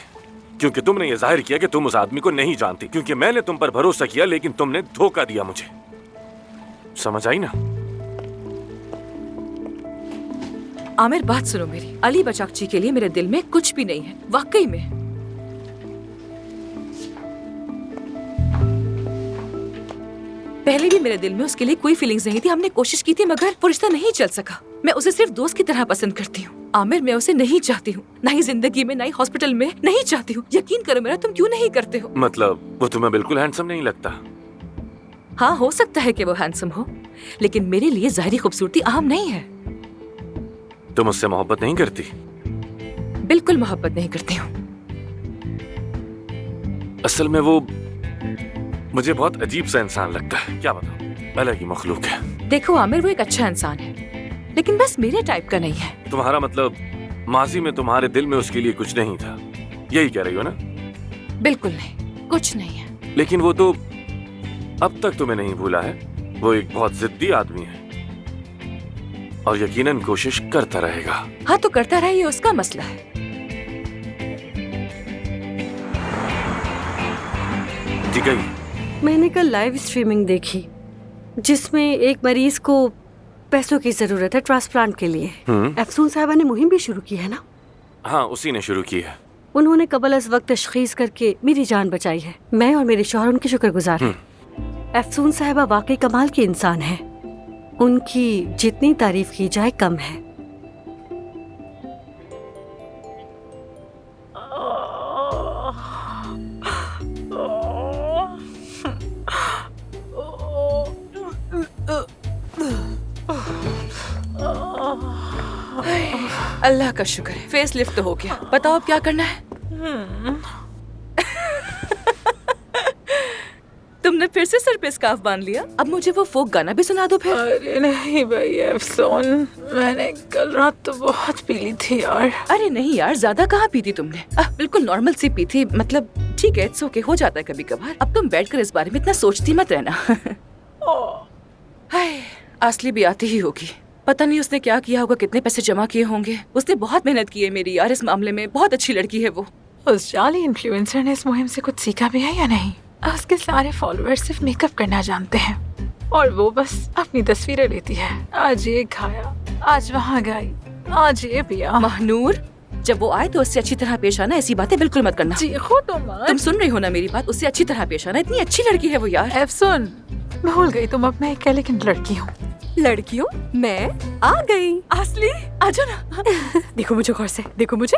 क्योंकि तुमने ये जाहिर किया कि तुम उस आदमी को नहीं जानती। क्योंकि मैंने तुम पर भरोसा किया, लेकिन तुमने धोखा दिया मुझे। समझ आई ना? आमिर बात सुनो मेरी, अली बचाकची के लिए मेरे दिल में कुछ भी नहीं है, वाकई में। पहले भी मेरे दिल में उसके लिए कोई फीलिंग्स नहीं थी, हमने कोशिश की थी मगर वो रिश्ता नहीं चल सका। मैं उसे सिर्फ दोस्त की तरह पसंद करती हूँ। आमिर, मैं उसे नहीं चाहती हूँ, ना ही जिंदगी में, ना ही हॉस्पिटल में, नहीं चाहती हूँ। यकीन करो मेरा, तुम क्यों नहीं करते हो? मतलब वो तुम्हें बिल्कुल हैंडसम नहीं लगता? हाँ, हो सकता है कि वो हैंडसम हो, लेकिन मेरे लिए ज़ाहिरी खूबसूरती अहम नहीं है। तुम उससे मोहब्बत नहीं करती? बिल्कुल मोहब्बत नहीं करती हूँ। असल में वो मुझे बहुत अजीब सा इंसान लगता है, क्या बताऊं, अलग ही मखलूक है। देखो आमिर, वो एक अच्छा इंसान है, लेकिन बस मेरे टाइप का नहीं है। तुम्हारा मतलब माजी में तुम्हारे दिल में उसके लिए कुछ नहीं था, यही कह रही हो ना? बिल्कुल नहीं, कुछ नहीं है। लेकिन वो तो अब तक तुम्हें नहीं भूला है। वो एक बहुत जिद्दी आदमी है और यकीनन कोशिश करता रहेगा। हाँ, तो करता रहे, ये उसका मसला है। जी कही। मैंने कल लाइव स्ट्रीमिंग देखी जिसमें एक मरीज को पैसों की जरूरत है ट्रांसप्लांट के लिए। अफसून साहबा ने मुहिम भी शुरू की है ना? हाँ, उसी ने शुरू की है। उन्होंने कबल अज वक्त तशखीस करके मेरी जान बचाई है। मैं और मेरे शौहर उनके शुक्रगुजार हैं। अफसून साहबा वाकई कमाल की इंसान है, उनकी जितनी तारीफ की जाए कम है। अल्लाह का शुक्र है, फेस लिफ्ट तो हो गया। बताओ अब क्या करना है? तुमने फिर से सर पे स्कार्फ बांध लिया। अब मुझे वो फोक गाना भी सुना दो फिर। अरे नहीं भाई अफसोन, मैंने कल रात तो बहुत पी ली थी यार। अरे नहीं यार, ज्यादा कहाँ पी थी तुमने? बिल्कुल नॉर्मल सी पी थी, मतलब ठीक है, इट्स ओके, हो जाता है कभी कभार। अब तुम बैठकर इस बारे में इतना सोचती मत रहना। हाय, असली भी आती ही होगी। पता नहीं उसने क्या किया होगा, कितने पैसे जमा किए होंगे। उसने बहुत मेहनत की है मेरी यार इस मामले में, बहुत अच्छी लड़की है वो। उस जाली इन्फ्लुएंसर ने इस मुहिम से कुछ सीखा भी है या नहीं? उसके सारे फॉलोअर्स सिर्फ मेकअप करना जानते हैं और वो बस अपनी तस्वीरें लेती है। आज ये खाया, आज वहाँ गई, आज ये पिया। महनूर, जब वो आए तो उससे अच्छी तरह पेश आना, ऐसी बातें बिल्कुल मत करना। तुम सुन रही हो ना मेरी बात? उससे अच्छी तरह पेश आना, इतनी अच्छी लड़की है वो यार। अफसोन, भूल गई तुम, अब मैं एक एलिगेंट लड़की हूँ। लड़कियों, मैं आ गई। असली आजा ना। देखो मुझे गौर से, देखो मुझे,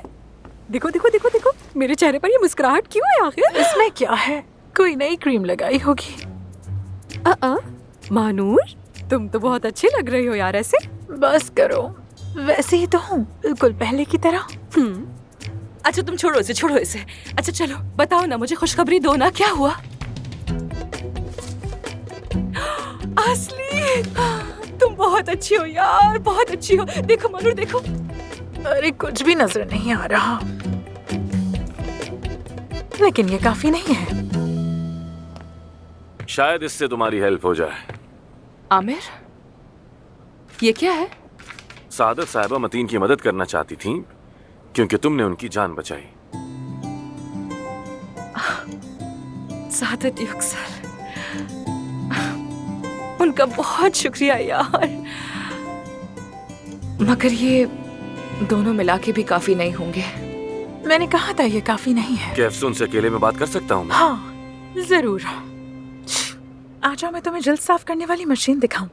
देखो देखो देखो देखो, मेरे चेहरे पर ये मुस्कुराहट क्यों है आखिर? इसमें क्या है? कोई नई क्रीम लगाई होगी। मानूर, तुम तो बहुत अच्छी लग रही हो यार ऐसे। बस करो, वैसे ही तो हूँ, बिल्कुल पहले की तरह। अच्छा तुम छोड़ो इसे, छोड़ो इसे। अच्छा चलो बताओ ना, मुझे खुशखबरी दो ना, क्या हुआ? असली, तुम बहुत अच्छी हो यार, बहुत अच्छी हो। देखो मनूर, देखो। अरे कुछ भी नजर नहीं आ रहा, लेकिन ये काफी नहीं है। शायद इससे तुम्हारी हेल्प हो जाए। आमिर, ये क्या है? सादत साहिबा मतीन की मदद करना चाहती थी क्योंकि तुमने उनकी जान बचाई। सादत युक्सर, उनका बहुत शुक्रिया यार। मगर ये दोनों मिला के भी काफी नहीं होंगे। मैंने कहा था ये काफी नहीं है। क्या अफसोन से अकेले में बात कर सकता हूँ? हाँ जरूर, आ जाओ, मैं तुम्हें जल्द साफ करने वाली मशीन दिखाऊं।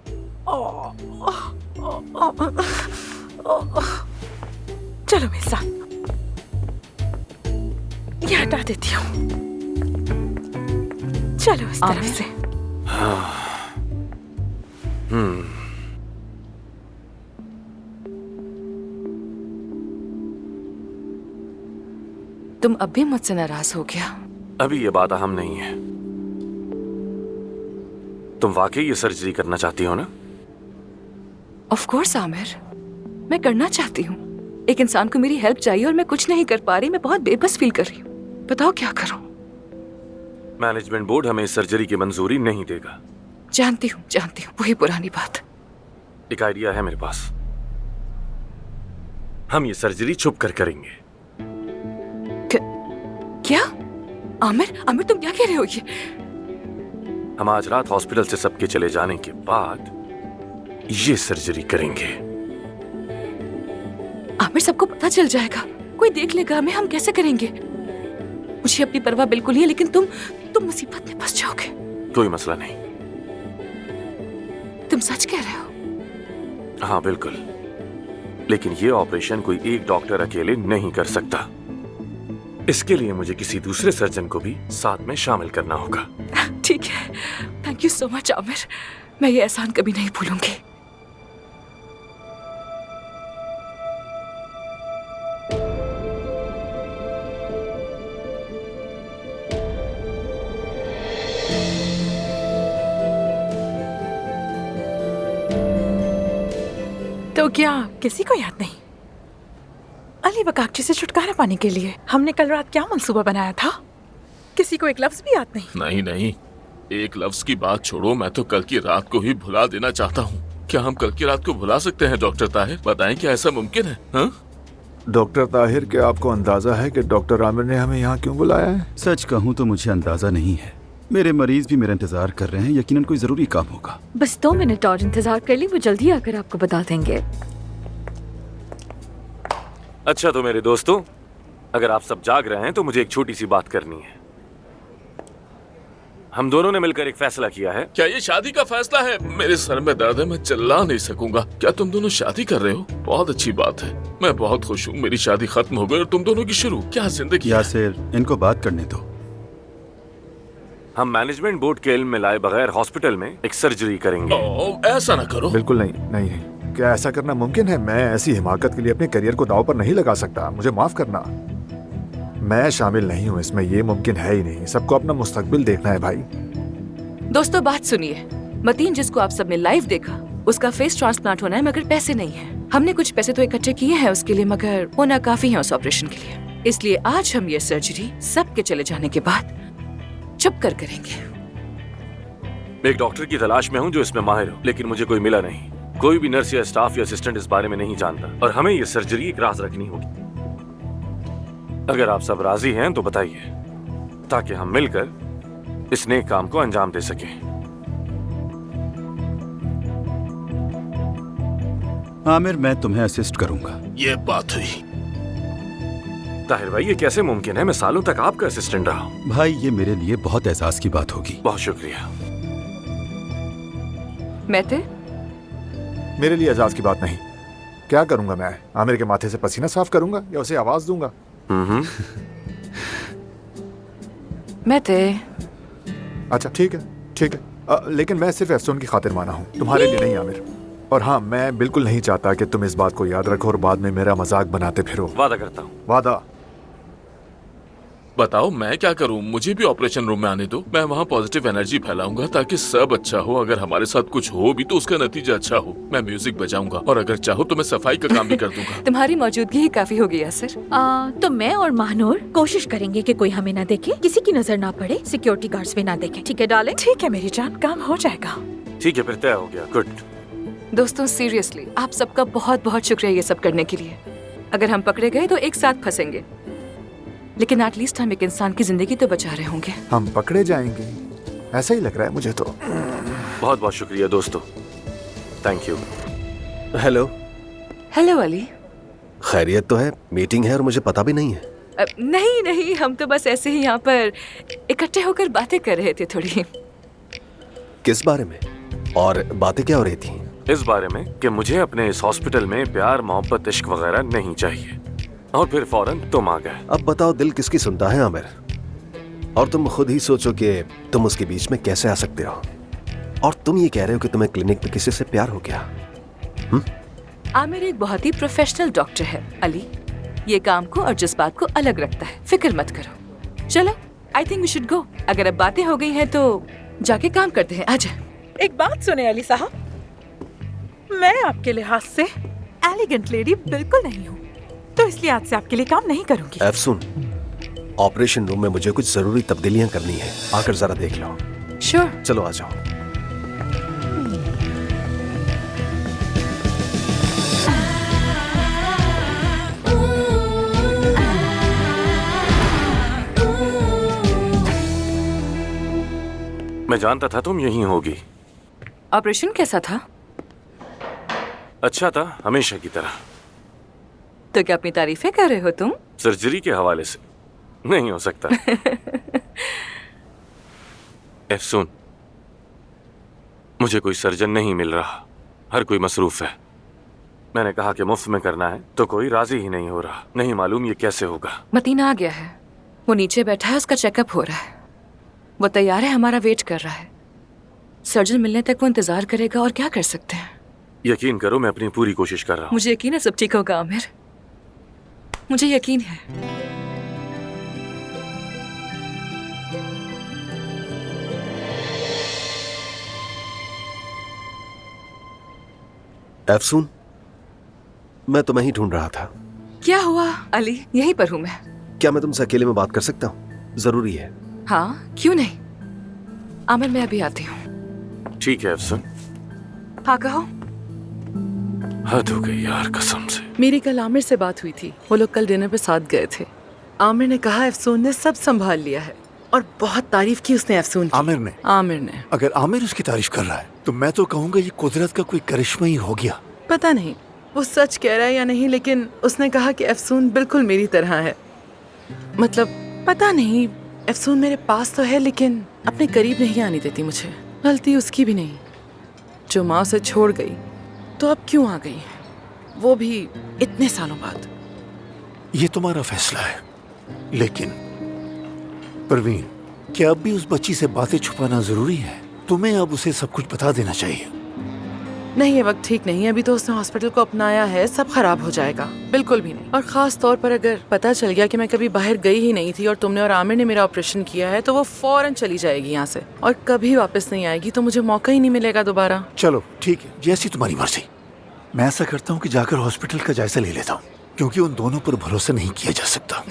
चलो मेरे साथ, ये हटा देती हूँ। चलो इस तरफ से। तुम अब भी मुझसे नाराज हो गया? अभी ये बात अहम नहीं है। तुम वाकई ये सर्जरी करना चाहती हो ना? ऑफ कोर्स आमिर, मैं करना चाहती हूँ। एक इंसान को मेरी हेल्प चाहिए और मैं कुछ नहीं कर पा रही। मैं बहुत बेबस फील कर रही हूँ, बताओ क्या करूँ? मैनेजमेंट बोर्ड हमें इस सर्जरी की मंजूरी नहीं देगा। जानती हूँ, वही पुरानी बात। एक आइडिया है मेरे पास। हम ये सर्जरी छुप कर करेंगे। क्या? आमिर, तुम क्या कह रहे हो? ये हम आज रात हॉस्पिटल से सबके चले जाने के बाद ये सर्जरी करेंगे। आमिर, सबको पता चल जाएगा, कोई देख लेगा हमें, हम कैसे करेंगे? मुझे अपनी परवाह बिल्कुल नहीं है, लेकिन तुम मुसीबत में फंस जाओगे। कोई मसला नहीं। तुम सच कह रहे हो? हाँ बिल्कुल, लेकिन ये ऑपरेशन कोई एक डॉक्टर अकेले नहीं कर सकता। इसके लिए मुझे किसी दूसरे सर्जन को भी साथ में शामिल करना होगा। ठीक है, thank you so much Aamir, मैं ये एहसान कभी नहीं भूलूंगी। तो क्या किसी को याद नहीं? अली बकाकची से छुटकारा पाने के लिए हमने कल रात क्या मंसूबा बनाया था? किसी को एक लफ्ज भी याद नहीं? नहीं, एक लफ्ज की बात छोड़ो, मैं तो कल की रात को ही भुला देना चाहता हूँ। क्या हम कल की रात को भुला सकते हैं डॉक्टर ताहिर? बताएं, क्या ऐसा मुमकिन है? हाँ? डॉक्टर ताहिर, क्या आपको अंदाजा है कि डॉक्टर आमिर ने हमें यहाँ क्यों बुलाया है? सच कहूँ तो मुझे अंदाजा नहीं है। मेरे मरीज भी मेरा इंतजार कर रहे हैं, यकीनन कोई जरूरी काम होगा। बस 2 मिनट और इंतजार कर ली, वो जल्दी आकर आपको बता देंगे। अच्छा तो मेरे दोस्तों, अगर आप सब जाग रहे हैं तो मुझे एक छोटी सी बात करनी है। हम दोनों ने मिलकर एक फैसला किया है। क्या ये शादी का फैसला है? मेरे सर में दर्द है, मैं चिल्ला नहीं सकूंगा। क्या तुम दोनों शादी कर रहे हो? बहुत अच्छी बात है, मैं बहुत खुश हूँ। मेरी शादी खत्म हो गई और तुम दोनों की शुरू। क्या जिंदगी। यासिर, इनको बात करने दो। हम मैनेजमेंट बोर्ड के इल्म में लाए बगैर हॉस्पिटल में एक सर्जरी करेंगे। ऐसा ना करो। बिल्कुल नहीं। क्या ऐसा करना मुमकिन है? मैं ऐसी हिमाकत के लिए अपने करियर को दांव पर नहीं लगा सकता। मुझे माफ करना। मैं शामिल नहीं हूँ इसमें, ये मुमकिन है ही नहीं। सबको अपना मुस्तकबिल देखना है भाई। दोस्तों बात सुनिए, मतीन जिसको आप सबने लाइव देखा उसका फेस ट्रांसप्लांट होना है, मगर पैसे नहीं है। हमने कुछ पैसे तो इकट्ठे किए हैं उसके लिए, मगर वो नाकाफी है उस ऑपरेशन के लिए। इसलिए आज हम ये सर्जरी सबके चले जाने के बाद चुप कर करेंगे। मैं एक डॉक्टर की तलाश में हूँ जो इसमें माहिर हो, लेकिन मुझे कोई मिला नहीं। कोई भी नर्स या स्टाफ या असिस्टेंट इस बारे में नहीं जानता और हमें ये सर्जरी एक राज रखनी होगी। अगर आप सब राजी हैं तो बताइए, ताकि हम मिलकर इस नेक काम को अंजाम दे सकें। आमिर, मैं तुम्हें असिस्ट करूंगा। ये बात हुई। ताहिर भाई, ये कैसे मुमकिन है? मैं सालों तक आपका असिस्टेंट रहा हूँ। भाई, ये मेरे लिए बहुत एहसास की बात होगी। बहुत शुक्रिया। मैते, मेरे लिए एजाज की बात नहीं। क्या करूंगा मैं? आमिर के माथे से पसीना साफ करूंगा या उसे आवाज दूंगा? मैते। अच्छा ठीक है, ठीक है। लेकिन मैं सिर्फ एफसून की खातिर माना हूँ, तुम्हारे लिए नहीं आमिर। और हाँ, मैं बिल्कुल नहीं चाहता कि तुम इस बात को याद रखो और बाद में मेरा मजाक बनाते फिरो। वादा करता हूँ। वादा। बताओ मैं क्या करूं? मुझे भी ऑपरेशन रूम में आने दो। मैं वहाँ पॉजिटिव एनर्जी फैलाऊंगा ताकि सब अच्छा हो। अगर हमारे साथ कुछ हो भी तो उसका नतीजा अच्छा हो। मैं म्यूजिक बजाऊंगा और अगर चाहो तो मैं सफाई का काम भी कर दूंगा। तुम्हारी मौजूदगी ही काफी होगी यासिर। तो मैं और महानूर कोशिश करेंगे कि कोई हमें ना देखे, किसी की नजर ना पड़े, सिक्योरिटी गार्ड्स भी ना देखे। ठीक है डाले? ठीक है मेरी जान, काम हो जाएगा। ठीक है, फिर तय हो गया। गुड। दोस्तों सीरियसली आप सबका बहुत बहुत शुक्रिया ये सब करने के लिए। अगर हम पकड़े गए तो एक साथ फंसेंगे, लेकिन एटलीस्ट हम एक इंसान की जिंदगी तो बचा रहे होंगे। हम पकड़े जाएंगे, ऐसा ही लग रहा है मुझे तो। बहुत बहुत शुक्रिया दोस्तों, thank you. Hello. Hello Ali. खैरियत तो है? मीटिंग है और मुझे पता भी नहीं है। नहीं नहीं, हम तो बस ऐसे ही यहाँ पर इकट्ठे होकर बातें कर रहे थे थोड़ी। किस बारे में? और बातें क्या हो रही थी? इस बारे में कि मुझे अपने इस हॉस्पिटल में प्यार मोहब्बत इश्क वगैरह नहीं चाहिए। और फिर फौरन तुम आ गए। अब बताओ दिल किसकी सुनता है आमिर? और तुम खुद ही सोचो कि तुम उसके बीच में कैसे आ सकते हो। और तुम ये कह रहे हो कि तुम्हें क्लिनिक में किसी से प्यार हो गया। आमिर एक बहुत ही प्रोफेशनल डॉक्टर है अली। ये काम को और जज्बात को अलग रखता है, फिक्र मत करो। चलो, I think we should go. अगर अब बातें हो गई हैं तो जाके काम करते हैं। आजा। एक बात सुने अली साहब, मैं आपके लिहाज से एलिगेंट लेडी बिल्कुल नहीं हूँ, तो इसलिए आज से आपके लिए काम नहीं करूंगी। एफसून, ऑपरेशन रूम में मुझे कुछ जरूरी तब्दीलियां करनी है, आकर जरा देख लो। श्योर। चलो आ जाओ। मैं जानता था तुम यहीं होगी। ऑपरेशन कैसा था? अच्छा था, हमेशा की तरह। तो क्या अपनी तारीफें कर रहे हो तुम? सर्जरी के हवाले से नहीं हो सकता। एफसून, मुझे कोई सर्जन नहीं मिल रहा, हर कोई मसरूफ है। मैंने कहा कि मुफ्त में करना है तो कोई राजी ही नहीं हो रहा। नहीं मालूम ये कैसे होगा। मतीन आ गया है, वो नीचे बैठा है, उसका चेकअप हो रहा है। वो तैयार है, हमारा वेट कर रहा है। सर्जन मिलने तक वो इंतजार करेगा और क्या कर सकते हैं। यकीन करो, मैं अपनी पूरी कोशिश कर रहा हूँ। मुझे यकीन है सब ठीक होगा आमिर, मुझे यकीन है। एफसून, मैं तुम्हें ही ढूंढ रहा था। क्या हुआ अली? यहीं पर हूँ मैं। क्या मैं तुमसे अकेले में बात कर सकता हूँ? जरूरी है। हाँ, क्यों नहीं। आमिर, मैं अभी आती हूँ। ठीक है एफसून। हाँ कहो। हद हो गई यार, कसम से। मेरी कल आमिर से बात हुई थी, वो लोग कल डिनर पे साथ गए थे। आमिर ने कहा एफसून ने सब संभाल लिया है और बहुत तारीफ की उसने एफसून की। आमिर ने? आमिर ने। अगर आमिर उसकी तारीफ कर रहा है तो मैं तो कहूँगा ये कुदरत का कोई करिश्मा ही हो गया। पता नहीं वो सच कह रहा है या नहीं, लेकिन उसने कहा कि एफसून बिल्कुल मेरी तरह है। मतलब पता नहीं, एफसून मेरे पास तो है लेकिन अपने करीब नहीं आने देती मुझे। गलती उसकी भी नहीं, जो माँ उसे छोड़ गई तो अब क्यों आ गई, वो भी इतने सालों बाद। ये तुम्हारा फैसला है, लेकिन परवीन, क्या अब भी उस बच्ची से बातें छुपाना जरूरी है? तुम्हें अब उसे सब कुछ बता देना चाहिए। नहीं, ये वक्त ठीक नहीं है। अभी तो उसने हॉस्पिटल को अपनाया है, सब खराब हो जाएगा। बिल्कुल भी नहीं। और खास तौर पर अगर पता चल गया कि मैं कभी बाहर गई ही नहीं थी और तुमने और आमिर ने मेरा ऑपरेशन किया है, तो वो फौरन चली जाएगी यहाँ से और कभी वापस नहीं आएगी। तो मुझे मौका ही नहीं मिलेगा दोबारा। चलो ठीक है, जैसी तुम्हारी मर्जी। मैं ऐसा करता हूँ कि जाकर हॉस्पिटल का जायजा ले लेता हूँ, क्योंकि उन दोनों पर भरोसा नहीं किया जा सकता।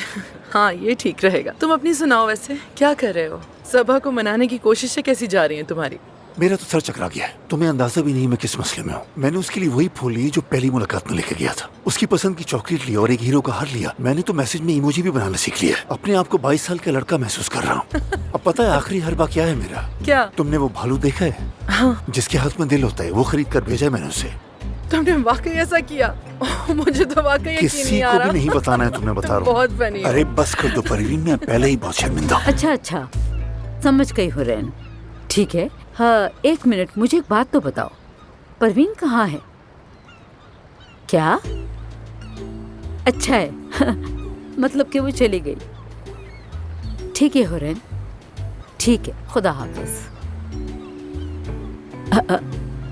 हाँ, ये ठीक रहेगा। तुम अपनी सुनाओ, वैसे क्या कर रहे हो? सबा को मनाने की कोशिशें कैसी जा रही हैं तुम्हारी? मेरा तो सर चकरा गया है। तुम्हें अंदाजा भी नहीं मैं किस मसले में हूँ। मैंने उसके लिए वही फूल लिए जो पहली मुलाकात में लेकर गया था। उसकी पसंद की चॉकलेट ली और एक हीरो का हार लिया। मैंने तो मैसेज में इमोजी भी बनाना सीख लिया है। अपने आप को 22 साल का लड़का महसूस कर रहा हूँ। अब पता है आखिरी हरबा क्या है मेरा? क्या? तुमने वो भालू देखा है? हाँ। जिसके हाथ में दिल होता है, वो खरीद कर भेजा है मैंने उसे। तुमने वाकई ऐसा किया? मुझे तो वाकई यकीन किसी नहीं आ को रहा। भी नहीं बताना है, तुम्हें बता रहा हूँ। बहुत फनी हो। अरे बस कर दो परवीन, मैं पहले ही बहुत शर्मिंदा हूँ। अच्छा, समझ गई हुरैन। ठीक है, हाँ, 1 मिनट, मुझे एक बात तो बताओ, परवीन कहाँ है? क्या? अच्छा है। मतलब कि वो चली गई। ठीक है हुरैन, ठीक है, खुदा हाफिज।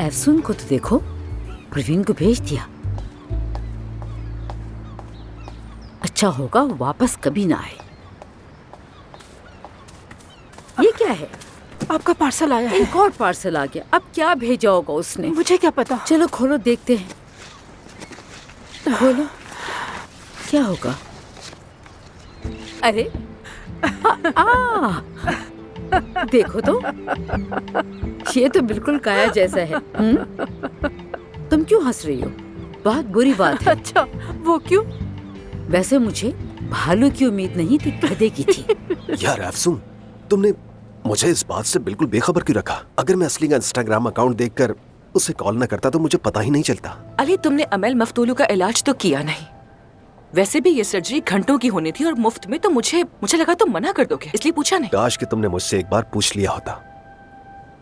एफसून को तो देखो, परवीन को भेज दिया। अच्छा होगा वो वापस कभी ना आए। ये क्या है? आपका पार्सल आया है। एक और पार्सल आ गया। अब क्या भेजा होगा उसने? मुझे क्या पता। चलो खोलो, देखते हैं। खोलो, क्या होगा? अरे देखो तो, ये तो बिल्कुल काया जैसा है। तुम क्यों हंस रही हो? बहुत बुरी बात है। अच्छा, वो क्यों? वैसे मुझे भालू की उम्मीद नहीं थी, गधे की थी। यार अफसून, तुमने मुझे इस बात से बिल्कुल बेखबर क्यों रखा? अगर मैं असली का इंस्टाग्राम अकाउंट देखकर उसे कॉल न करता तो मुझे पता ही नहीं चलता। अली, तुमने अमल मफ्तूलू का इलाज तो किया नहीं। वैसे भी ये सर्जरी घंटों की होनी थी और मुफ्त में, तो मुझे लगा तुम मना कर दोगे, इसलिए पूछा नहीं। काश कि तुमने मुझसे एक बार पूछ लिया होता।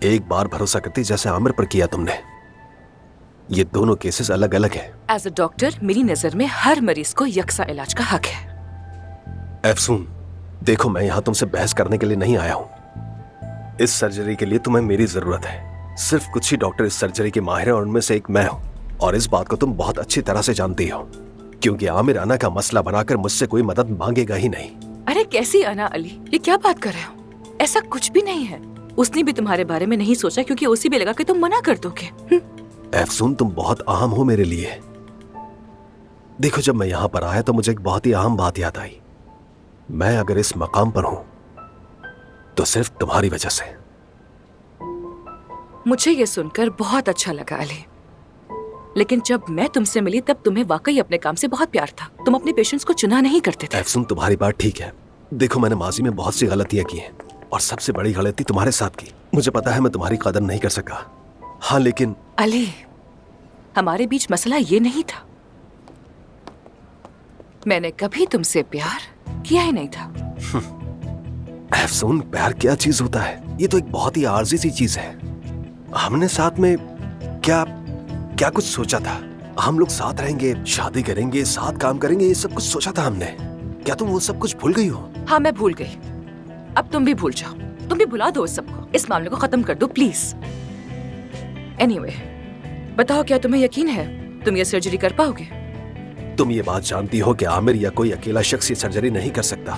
एक बार भरोसा करती जैसे आमिर पर किया तुमने। ये दोनों केसेस अलग अलग हैं। एज अ डॉक्टर मेरी नजर में हर मरीज को यकसा इलाज का हक है। अफसून, देखो मैं यहाँ तुमसे बहस करने के लिए नहीं आया हूँ। इस सर्जरी के लिए तुम्हें मेरी जरूरत है। सिर्फ कुछ ही डॉक्टर इस सर्जरी के माहिर हैं और उनमें से एक मैं हूँ। और इस बात को तुम बहुत अच्छी तरह से जानती हो, क्योंकि आमिर अना का मसला बनाकर मुझसे कोई मदद मांगेगा ही नहीं। अरे कैसी अना अली, ये क्या बात कर रहे हो? ऐसा कुछ भी नहीं है। उसने भी तुम्हारे बारे में नहीं सोचा, क्योंकि उसी भी लगा कि तुम मना कर दोगे। अफसून, तुम बहुत अहम हो मेरे लिए। देखो, जब मैं यहाँ पर आया तो मुझे एक बहुत ही अहम बात याद आई। मैं अगर इस मकाम पर हूँ तो सिर्फ तुम्हारी वजह से। मुझे ये सुनकर बहुत अच्छा लगा अली, लेकिन जब मैं तुमसे मिली तब तुम्हें वाकई अपने काम से बहुत प्यार था। तुम अपने पेशेंट्स को चुना नहीं करते थे। अफसून, तुम्हारी बात ठीक है। देखो, मैंने माजी में बहुत सी गलतियां की हैं और सबसे बड़ी गलती तुम्हारे साथ की। मुझे पता है मैं तुम्हारी कदर नहीं कर सका। हाँ, लेकिन अली, हमारे बीच मसला ये नहीं था। मैंने कभी तुमसे प्यार किया ही नहीं था। अफसून, प्यार क्या चीज होता है? ये तो एक बहुत ही आर्जी सी चीज है। हमने साथ में क्या कुछ सोचा था? हम लोग साथ रहेंगे, शादी करेंगे, साथ काम करेंगे, ये सब कुछ सोचा था हमने। क्या तुम वो सब कुछ भूल गई हो? हाँ, मैं भूल गई। अब तुम भी भूल जाओ, तुम भी भुला दो इस सबको। इस मामले को खत्म कर दो प्लीज। एनीवे, बताओ, क्या तुम्हें यकीन है तुम ये सर्जरी कर पाओगे? तुम ये बात जानती हो कि आमिर या कोई अकेला शख्स ये सर्जरी नहीं कर सकता,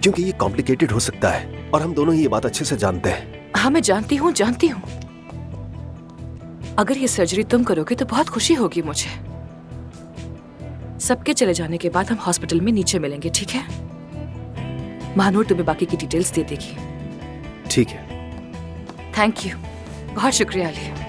क्योंकि ये कॉम्प्लिकेटेड हो सकता है और हम दोनों ही ये बात अच्छे से जानते हैं। हाँ, मैं जानती हूँ। अगर ये सर्जरी तुम करोगे तो बहुत खुशी होगी मुझे। सबके चले जाने के बाद हम हॉस्पिटल में नीचे मिलेंगे, ठीक है? महानूर तुम्हें बाकी की डिटेल्स दे देगी। ठीक है। थैंक यू, बहुत शुक्रिया अली।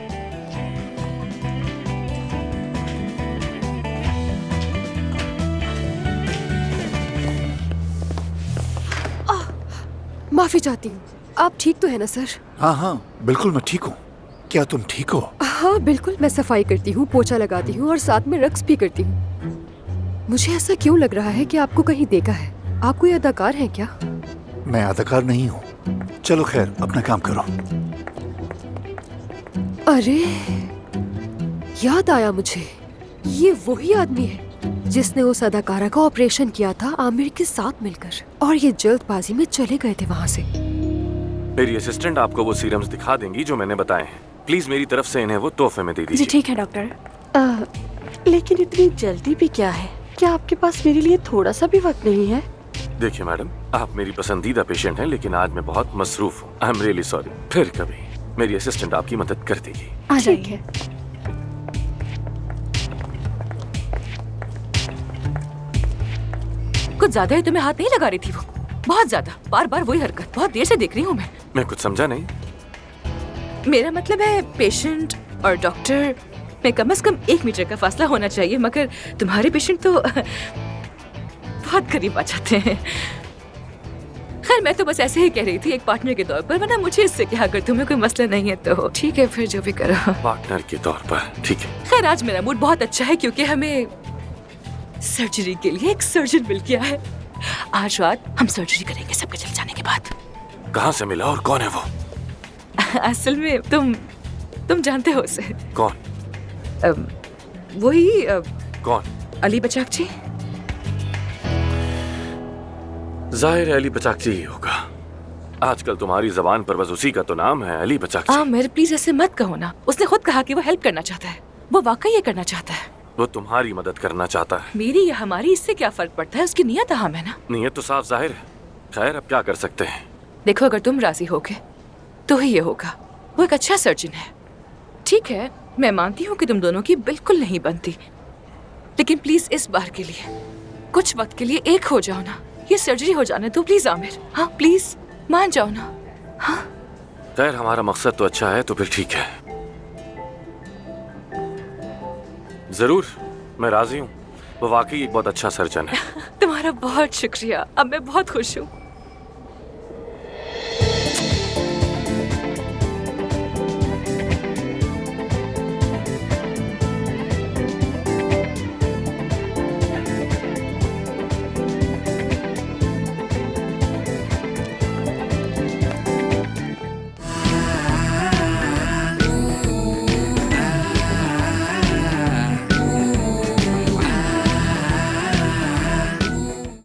माफी चाहती हूँ। आप ठीक तो है ना सर? हाँ हाँ, बिल्कुल मैं ठीक हूँ। क्या तुम ठीक हो? हाँ बिल्कुल, मैं सफाई करती हूँ, पोछा लगाती हूँ और साथ में रक्स भी करती हूँ। मुझे ऐसा क्यों लग रहा है कि आपको कहीं देखा है। आप कोई अदाकार हैं क्या? मैं अदाकार नहीं हूँ। चलो खैर, अपना काम करो। अरे याद आया मुझे, ये वही आदमी है जिसने उस अदाकारा का ऑपरेशन किया था आमिर के साथ मिलकर, और ये जल्दबाजी में चले गए थे वहाँ से। मेरी असिस्टेंट आपको वो सीरम्स दिखा देंगी जो मैंने बताए हैं। प्लीज मेरी तरफ से इन्हें वो तोहफे में दे जी दीजिए। ठीक है डॉक्टर। लेकिन इतनी जल्दी भी क्या है? क्या आपके पास मेरे लिए थोड़ा सा भी वक्त नहीं है? देखिए मैडम, आप मेरी पसंदीदा पेशेंट हैं, लेकिन आज मैं बहुत मसरूफ हूँ। I am really sorry. फिर कभी मेरी असिस्टेंट आपकी मदद कर देगी। ठीक है। कुछ ज्यादा ही तुम्हें हाथ नहीं लगा रही थी वो? बहुत ज्यादा, बार बार वही हरकत। बहुत देर से देख रही हूँ मैं कुछ समझा नहीं। मेरा मतलब है पेशेंट और डॉक्टर में कम से कम 1 मीटर का फासला होना चाहिए, मगर तुम्हारे पेशेंट तो बहुत करीब आ जाते हैं। खैर मैं तो बस ऐसे ही कह रही थी एक पार्टनर के तौर पर, वरना मुझे इससे क्या, अगर तुम्हें कोई मसला नहीं है तो ठीक है, फिर जो भी करो। पार्टनर के तौर पर ठीक है। खैर आज मेरा मूड बहुत अच्छा है क्योंकि हमें सर्जरी के लिए एक सर्जन मिल गया है। आज रात हम सर्जरी करेंगे सबके चले जाने के बाद। कहाँ से मिला और कौन है वो? असल में तुम जानते हो उसे। कौन? वही कौन? अली बचाक जी। जाहिर है अली बचाक जी ही होगा। आजकल तुम्हारी जबान पर बस उसी का तो नाम है, अली बचाक जी। मेरे प्लीज ऐसे मत कहो ना। उसने खुद कहा कि वो हेल्प करना चाहता है। वो वाकई ये करना चाहता है। वो तुम्हारी मदद करना चाहता है। मेरी या हमारी इससे क्या फर्क पड़ता है? उसकी नियत अहम है ना। नियत तो साफ जाहिर है। खैर अब क्या कर सकते हैं। देखो अगर तुम राजी होगे तो ही ये होगा। वो एक अच्छा सर्जन है। ठीक है मैं मानती हूँ कि तुम दोनों की बिल्कुल नहीं बनती, लेकिन प्लीज इस बार के लिए कुछ वक्त के लिए एक हो जाओ ना। ये सर्जरी हो जाने दो प्लीज आमिर। हाँ प्लीज मान जाओ ना। हाँ खैर हमारा मकसद तो अच्छा है तो फिर ठीक है। जरूर मैं राजी हूँ। वो वाकई एक बहुत अच्छा सर्जन है। तुम्हारा बहुत शुक्रिया। अब मैं बहुत खुश हूँ।